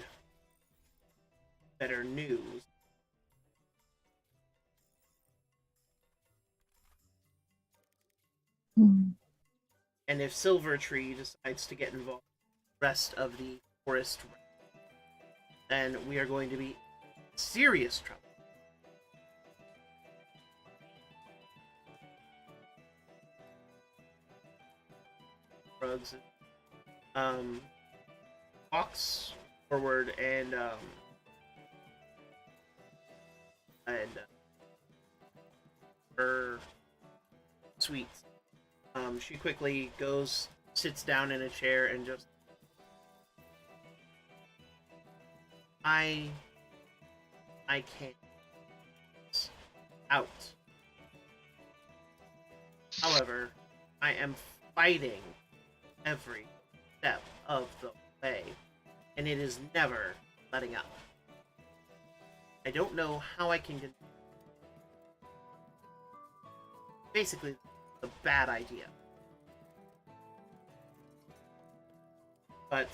better news. And if Silvertree decides to get involved in the rest of the forest, then we are going to be in serious trouble. rugs, walks forward and her sweets. She quickly goes, sits down in a chair, and just I can't out. However, I am fighting every step of the way, and it is never letting up. I don't know how I can continue. Basically, a bad idea. But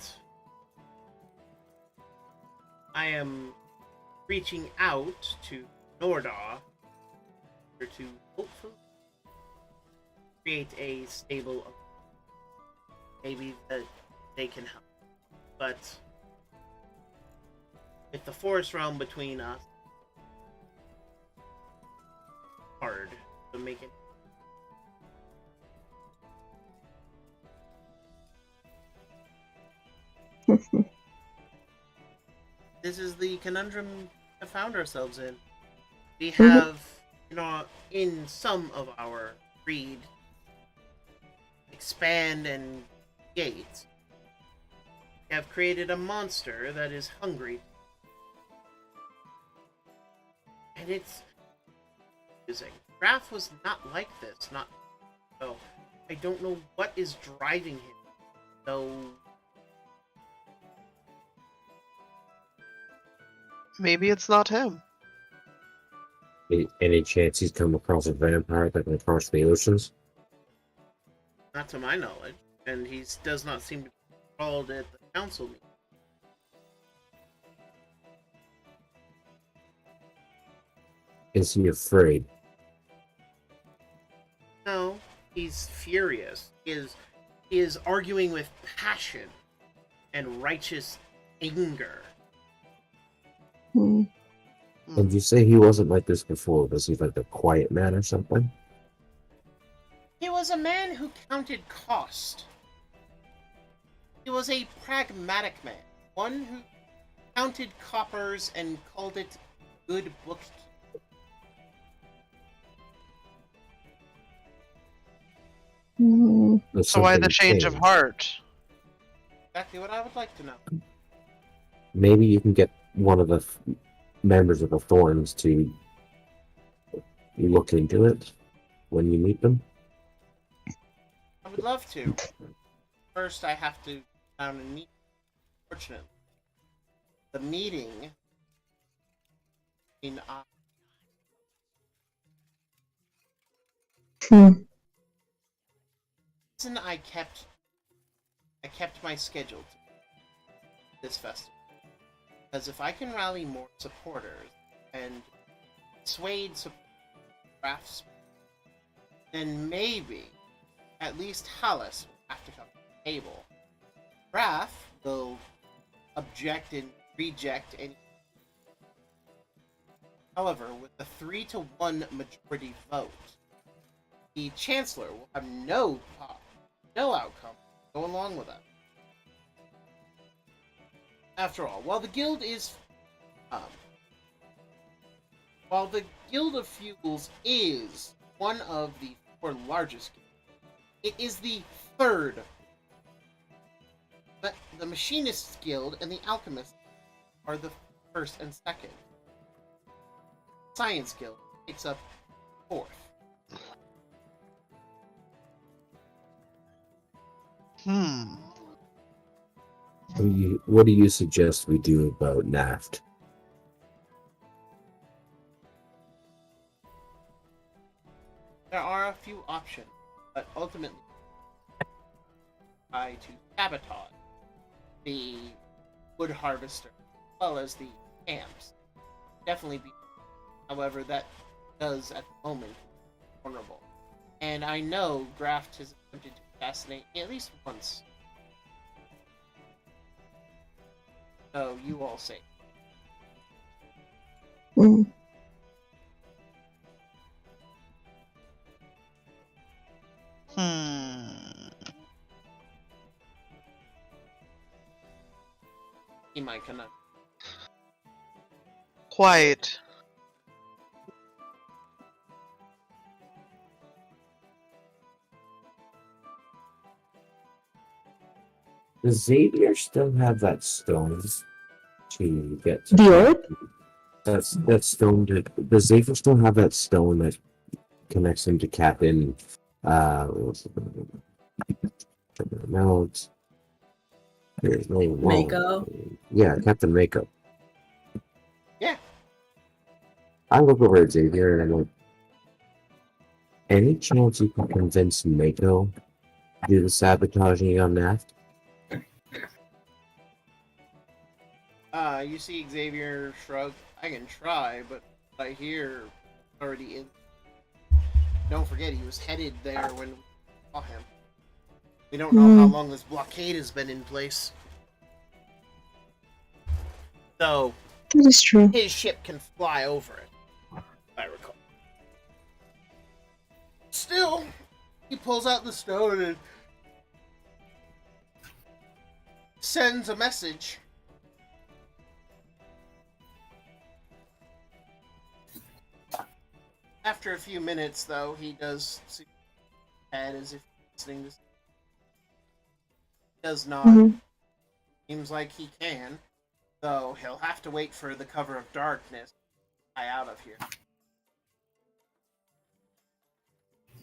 I am reaching out to Nordaw to hopefully create a stable of maybe that they can help. But with the forest realm between us, hard to make it. This is the conundrum we found ourselves in. We have, in some of our breed, expand and gate, have created a monster that is hungry. And it's confusing. Raph was not like this, so I don't know what is driving him. So Maybe it's not him. Any chance he's come across a vampire that can cross the oceans? not to my knowledge, and he does not seem to be called at the council meeting. Is he afraid? No, he's furious. He is arguing with passion and righteous anger. Hmm. Did you say he wasn't like this before? Was he like a quiet man or something? He was a man who counted cost. He was a pragmatic man, one who counted coppers and called it good bookkeeping. Hmm. There's So why the something change of changed. heart? Exactly what I would like to know. Maybe you can get one of the members of the Thorns to look into it when you meet them. I would love to. First, I have to down and meet. Fortunately, the meeting in Hmm. reason I kept my schedule to this festival, because if I can rally more supporters and persuade crafts, then maybe at least Hallis will have to come to the table. Raph will object and reject any. However, with the 3-1 majority vote, the Chancellor will have no outcome to go along with that. After all, while the Guild of Fugles is one of the 4 largest guilds, it is the 3rd. But the Machinists Guild and the Alchemists are the 1st and 2nd. Science Guild takes up 4th. What do you suggest we do about Naft? There are a few options, but ultimately try to sabotage the wood harvester as well as the camps. Definitely be. However, that does at the moment be vulnerable. And I know Graft has attempted to assassinate me at least once. So you all say. Hmm. He might cannot. Quite. Does Xavier still have that stone to get to The orb? that stone to, does Xavier still have that stone that connects him to Captain no, there's no wrong. Mako? Yeah, Captain Mako. Yeah. I look over at Xavier and I'm like, any chance you can convince Mako to do the sabotaging on Naft? You see Xavier shrug. I can try, but I hear already in. Don't forget, he was headed there when we saw him. We don't know how long this blockade has been in place. So, That is true. his ship can fly over it, if I recall. Still, he pulls out the stone and sends a message. After a few minutes, though, he does see his head as if listening to. Does not. Seems like he can, though he'll have to wait for the cover of darkness to fly out of here.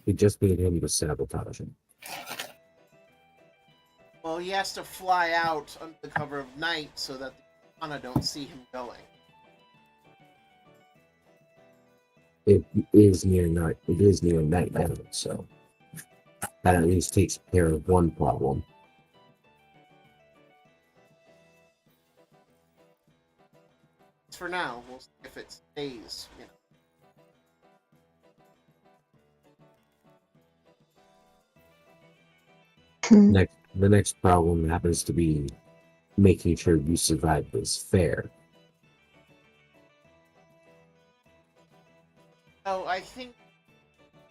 We just need him to sabotage him. Well, he has to fly out under the cover of night so that the Kana don't see him going. It is near night. It is near night now, so that at least takes care of one problem. For now, we'll see if it stays, you know. The next problem happens to be making sure you survive this fair. So I think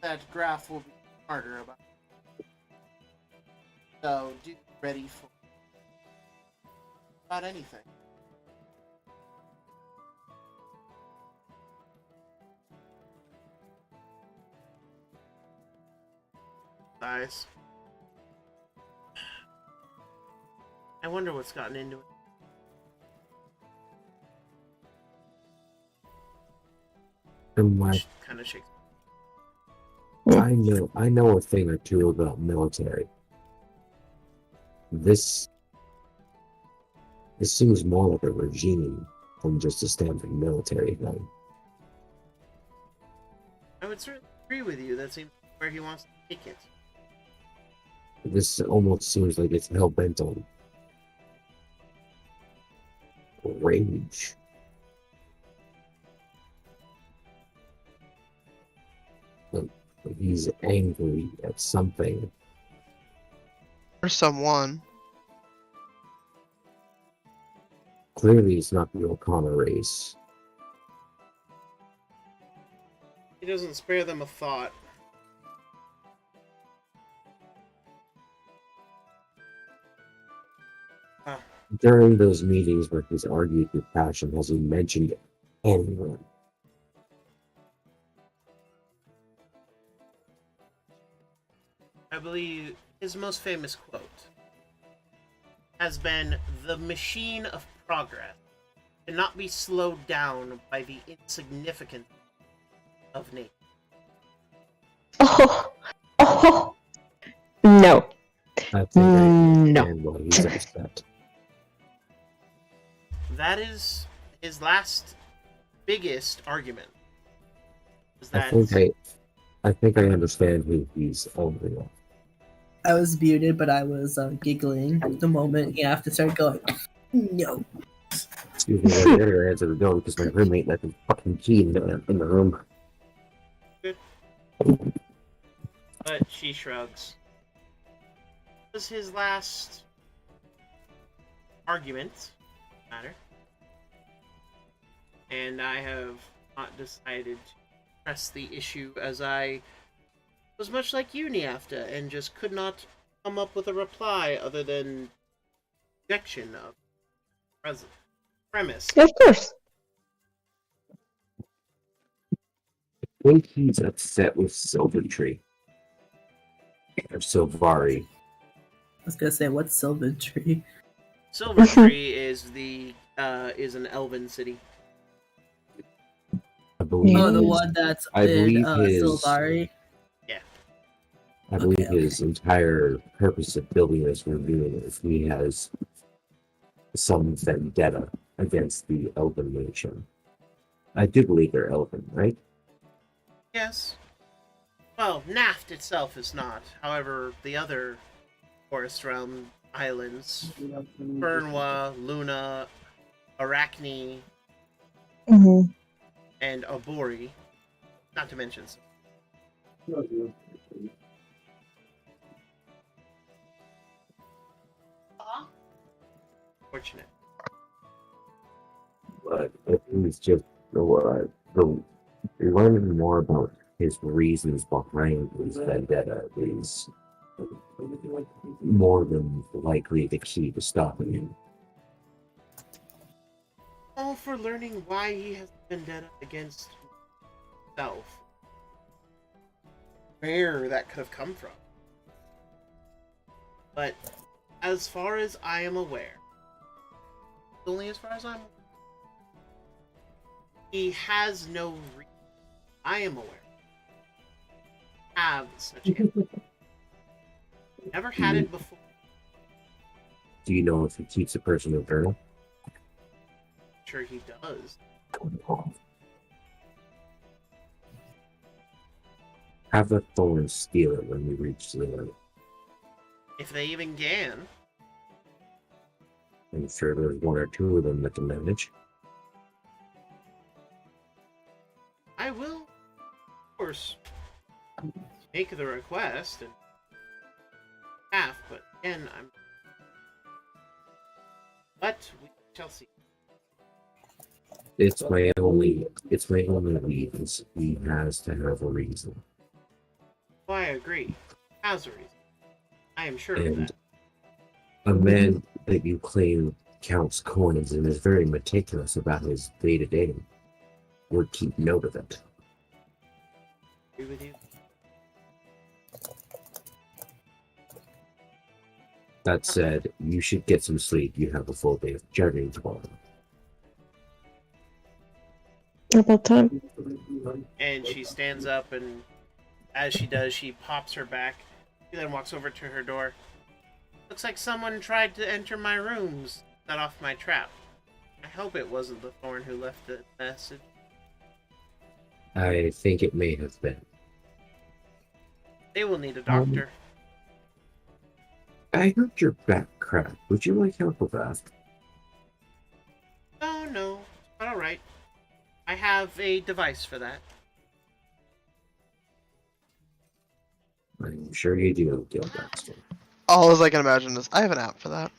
that Graf will be smarter about it. So do be ready for about anything. Nice. I wonder what's gotten into it. And my, Kind of shakes. I know a thing or two about military. This seems more like a regime than just a standard military thing. I would certainly agree with you. That seems where he wants to take it. This almost seems like it's hell bent on rage. Like he's angry at something. Or someone. Clearly, it's not the O'Connor race. He doesn't spare them a thought. During those meetings where he's argued with passion, has he mentioned anyone? I believe his most famous quote has been, "The machine of progress cannot be slowed down by the insignificance of nature." Oh, no. I think I No. understand why he's upset. That is his last biggest argument. Is I that think I understand who he's angry at. I was muted, but I was giggling the moment you have to start going, no. Excuse me, I better answer the door because my roommate left the fucking key in the room. But she shrugs. This was his last argument. Matter. And I have not decided to press the issue as I was much like you, Niafta, and just could not come up with a reply other than rejection of premise. Of course. I think he's upset with Silvertree. Or Silvari. I was gonna say, what's Sylvan Tree? Silvertree is an elven city. I believe Oh, the his- one that's I in believe his Sylvari. I believe Okay, his entire purpose of building this ravine is he has some vendetta against the Elven nation. I do believe they're Elven, right? Yes. Well, Naft itself is not. However, the other Forest Realm islands, Bernwa, Luna, Arachne, Mhm. and Obori, not to mention some. Fortunate. But if he's just learning more about his reasons behind his vendetta is more than likely the key to stopping him. All for learning why he has vendetta against himself. Where that could have come from. But as far as I am aware, only as far as I'm aware, he has no reason, I am aware, to have such a never had it before. Do you know if he keeps a personal journal? Sure he does. Have the Thorns steal it when we reach the. If they even can. I'm sure there's one or two of them that can manage. I will, of course, make the request and half, but again, but we shall see. It's my only weakness. He has to have a reason. Well, I agree. Has a reason. I am sure of And that. a man that you claim counts coins and is very meticulous about his day-to-day would keep note of it. Agree with you. That said, you should get some sleep. You have a full day of journeying tomorrow. About time. And she stands up, and as she does, she pops her back. She then walks over to her door. Looks like someone tried to enter my rooms, set off my trap. I hope it wasn't the Thorn who left the message. I think it may have been. They will need a doctor. I heard your back crack. Would you like help with that? Oh no, but alright. I have a device for that. I'm sure you do, Gilgaster. All I can imagine is I have an app for that.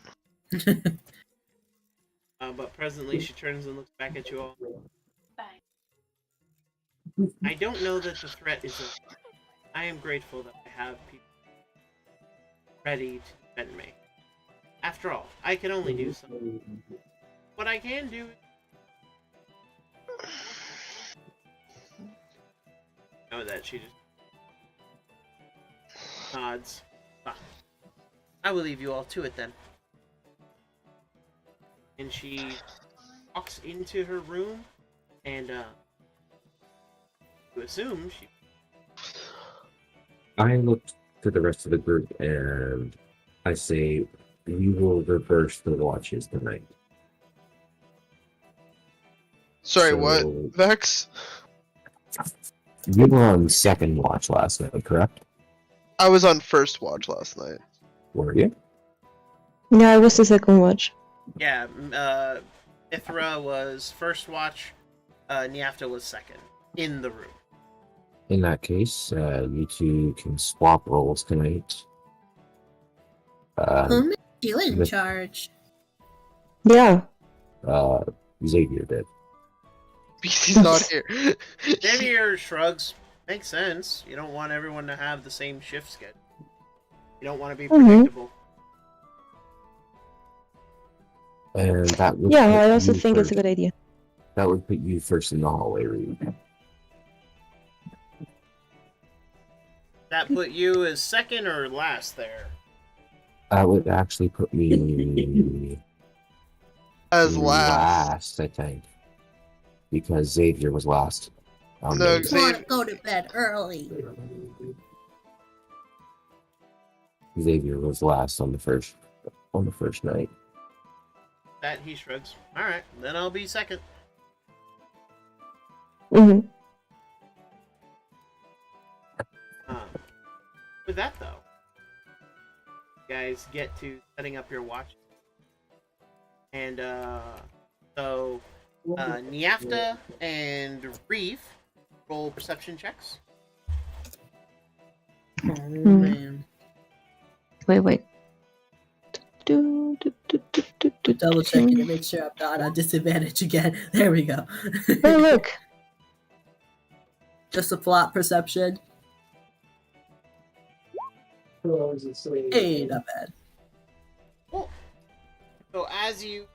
But presently she turns and looks back at you all. I don't know that the threat is over. I am grateful that I have people ready to defend me. After all, I can only do something. What I can do is... know that she just nods. I will leave you all to it then. And she walks into her room, and you assume she... I look to the rest of the group and I say, we will reverse the watches tonight. Sorry, So- what? Vex? You were on second watch last night, correct? I was on first watch last night. Were you? Yeah, I was the second watch. Yeah, Ithra was first watch, Niafta was second, in the room. In that case, you two can swap roles tonight. Who made you in Miss- charge? Yeah. Xavier did. BC's not here. Xavier shrugs. Makes sense. You don't want everyone to have the same shift schedule. You don't want to be Mhm. predictable. And that would Yeah, put I also you think it's a first. good idea. That would put you first in the hallway, Reed. That put you as second or last there? That would actually put me As last. last, I think. Because Xavier was last. On No, the- I want to go to bed early. Xavier was last on the first night. That he shrugs. Alright, then I'll be second. Hmm. With that though, you guys get to setting up your watch. And so Niafta and Reeve roll perception checks. Oh man. Wait. Double checking to make sure I'm not on disadvantage again. There we go. Oh, look. Just a plot perception. Hey, not bad. Cool. So as you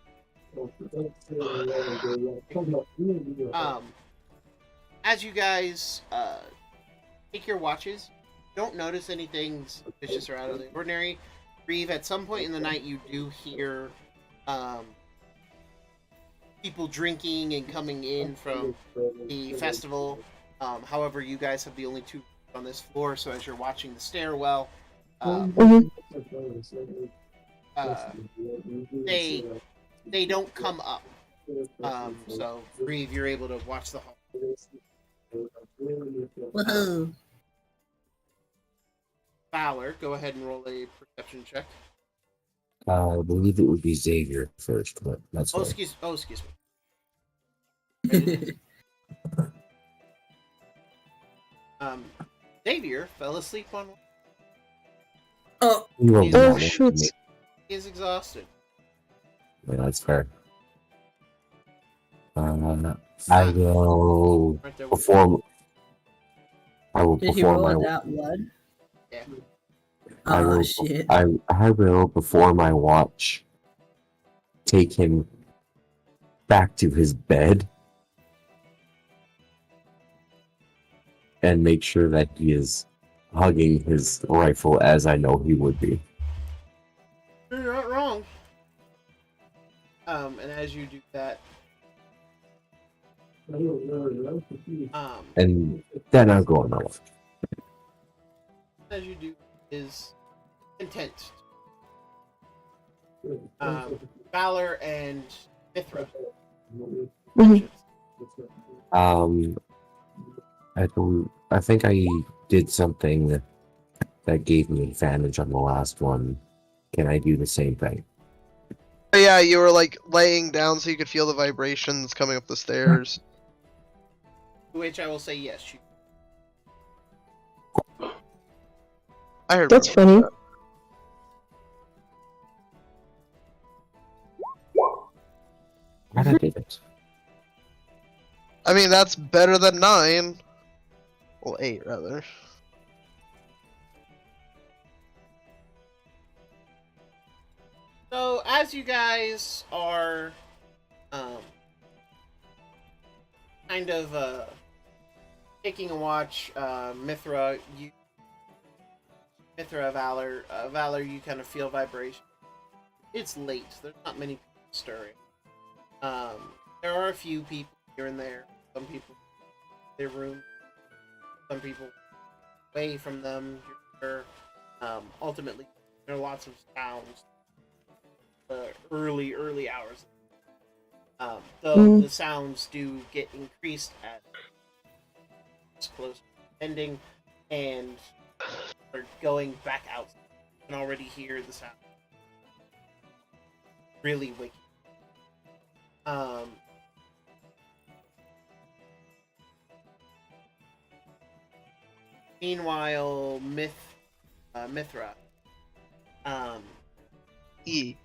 as you guys take your watches, you don't notice anything suspicious or out of the ordinary. Reeve, at some point in the night, you do hear people drinking and coming in from the festival. However, you guys have the only two on this floor, so as you're watching the stairwell, they don't come up. So Reeve, you're able to watch the hall. Woohoo! Fowler, go ahead and roll a perception check. I believe it would be Xavier first, but that's fine. Excuse me. Xavier fell asleep on. Oh, You won't be Oh, honest shoot. with me. He is exhausted. Yeah, that's fair. I will Right there. perform. I will did he perform roll my. that one? Yeah. I Oh will. shit. I will before my watch. Take him back to his bed and make sure that he is hugging his rifle as I know he would be. You're not wrong. And as you do that, And then I'll go on my watch. as you do is intent. Valor and Mithra. Mhm. I think I did something that gave me advantage on the last one. Can I do the same thing? Yeah, you were like laying down so you could feel the vibrations coming up the stairs. To which I will say yes. I heard. That's funny. How did I do this? I mean, that's better than 9. Well, 8 rather. So as you guys are kind of taking a watch, Mithra, Valor, you kind of feel vibration. It's late. There's not many people stirring. There are a few people here and there. Some people in their room. Some people away from them. Ultimately, there are lots of sounds. Early hours. Though the sounds do get increased as it's close to ending, and are going back out. You can already hear the sound. Really waking. Meanwhile, Mithra, E.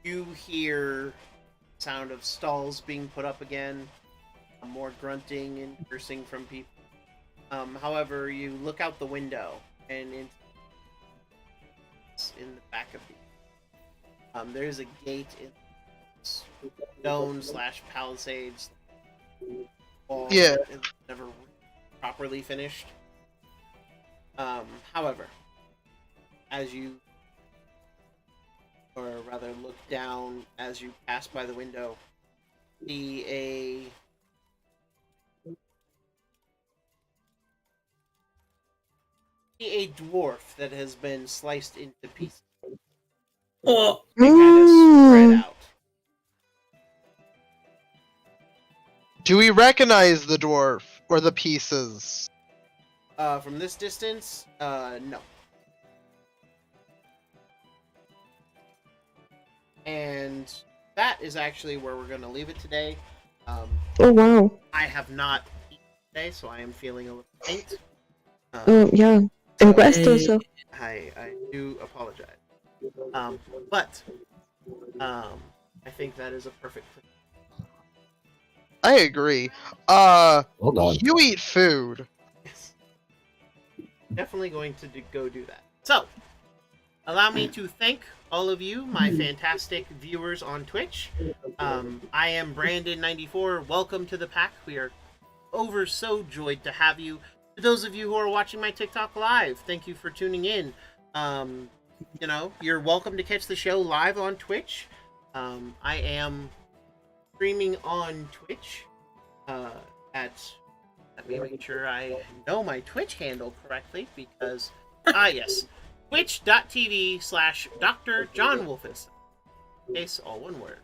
you hear sound of stalls being put up again, more grunting and cursing from people. However, you look out the window and in the back of There's a gate in stone/palisades wall Yeah. that is never properly finished. However, as you, or rather look down as you pass by the window, see a dwarf that has been sliced into pieces. Oh, They kind of spread Mm. out. Do we recognize the dwarf or the pieces? From this distance, no. And that is actually where we're going to leave it today. Oh wow. I have not eaten today, so I am feeling a little faint. Oh yeah. And Quest Hey. also. I do apologize. But I think that is a perfect. I agree. Hold on. You eat food. Yes. Definitely going to go do that. So, allow me to thank all of you, my fantastic viewers on Twitch. I am Brandon94. Welcome to the pack. We are so joyed to have you. To those of you who are watching my TikTok live, thank you for tuning in. You're welcome to catch the show live on Twitch. I am streaming on Twitch let me make sure I know my Twitch handle correctly, because yes, twitch.tv/Dr.JWolfenstein. Case all one word.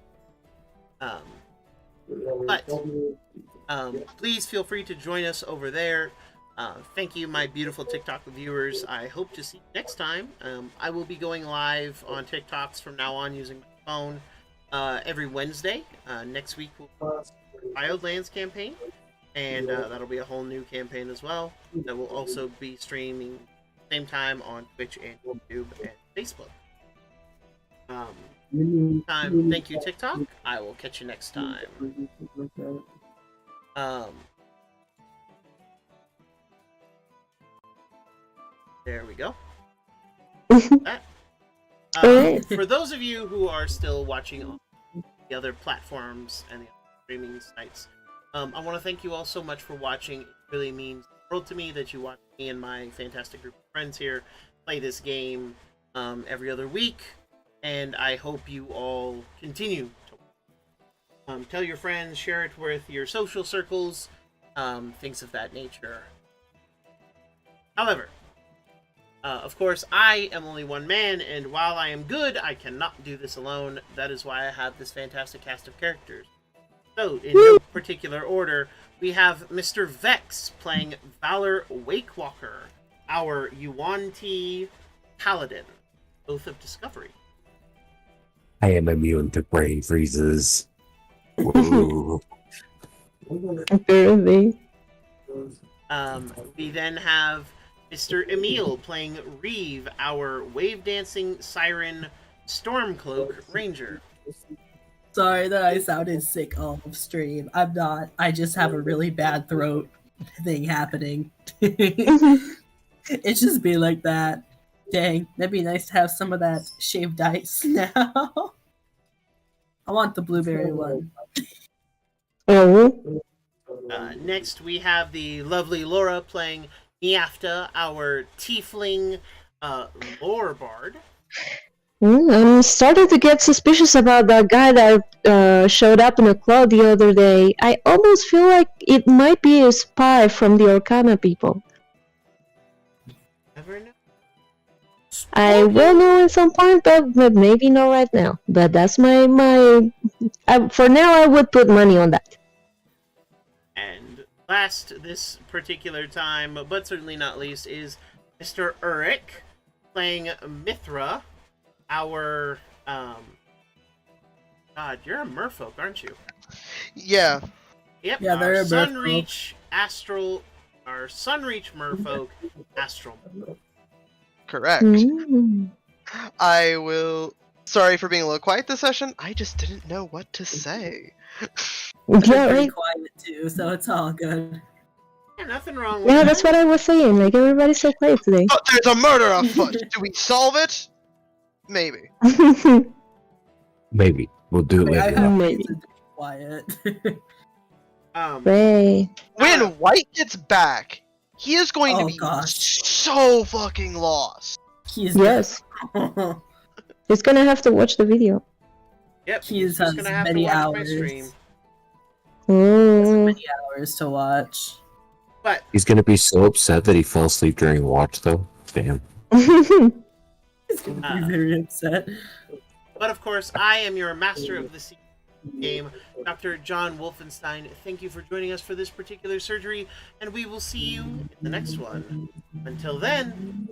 Please feel free to join us over there. Thank you, my beautiful TikTok viewers. I hope to see you next time. I will be going live on TikToks from now on using my phone every Wednesday. Next week we'll Wildlands campaign, and that'll be a whole new campaign as well. That will also be streaming same time on Twitch and YouTube and Facebook. Thank you, TikTok. I will catch you next time. There we go. For those of you who are still watching on the other platforms and the streaming sites, I want to thank you all so much for watching. It really means the world to me that you watch me and my fantastic group of friends here play this game every other week, and I hope you all continue to tell your friends, share it with your social circles, things of that nature. However, of course, I am only one man, and while I am good, I cannot do this alone. That is why I have this fantastic cast of characters. So, in no particular order, we have Mr. Vex playing Valor Wakewalker, our Yuan-Ti Paladin, Oath of Discovery. I am immune to brain freezes. Ooh. Apparently. We then have Mr. Emil playing Reeve, our wave dancing siren Stormcloak Ranger. sorry that I sounded sick off stream. I'm not. I just have a really bad throat thing happening. It's just be like that. Dang, that'd be nice to have some of that shaved ice now. I want the blueberry one. Oh. Next, we have the lovely Laura playing Niafta, our tiefling lore bard. I'm starting to get suspicious about that guy that showed up in a club the other day. I almost feel like it might be a spy from the Orkana people. Never know. I will know at some point, but maybe not right now. But that's my for now, I would put money on that. And last this particular time, but certainly not least, is Mr. Uric playing Mithra, our God, you're a merfolk, aren't you? Yeah. Yep. Yeah, they're our a Sunreach merfolk, Astral. Correct. Mm. I will. Sorry for being a little quiet this session. I just didn't know what to say. I'm Yeah, pretty right. quiet too, so it's all good. Yeah, nothing wrong with Yeah, that. that's what I was saying. Like everybody's so quiet today. Oh, there's a murder afoot. Do we solve it? Maybe. Maybe we'll do it I later. have Maybe. to be quiet. Ray. When White gets back, he is going to Oh, be gosh. so fucking lost. He's Yes. He's gonna have to watch the video. Yep, He he's has just gonna have to many watch my hours. stream. Oh. hours to watch. But He's gonna be so upset that he fell asleep during watch, though. Damn. He's gonna be very upset. But of course, I am your master of the game, Dr. John Wolfenstein. Thank you for joining us for this particular surgery, and we will see you in the next one. Until then,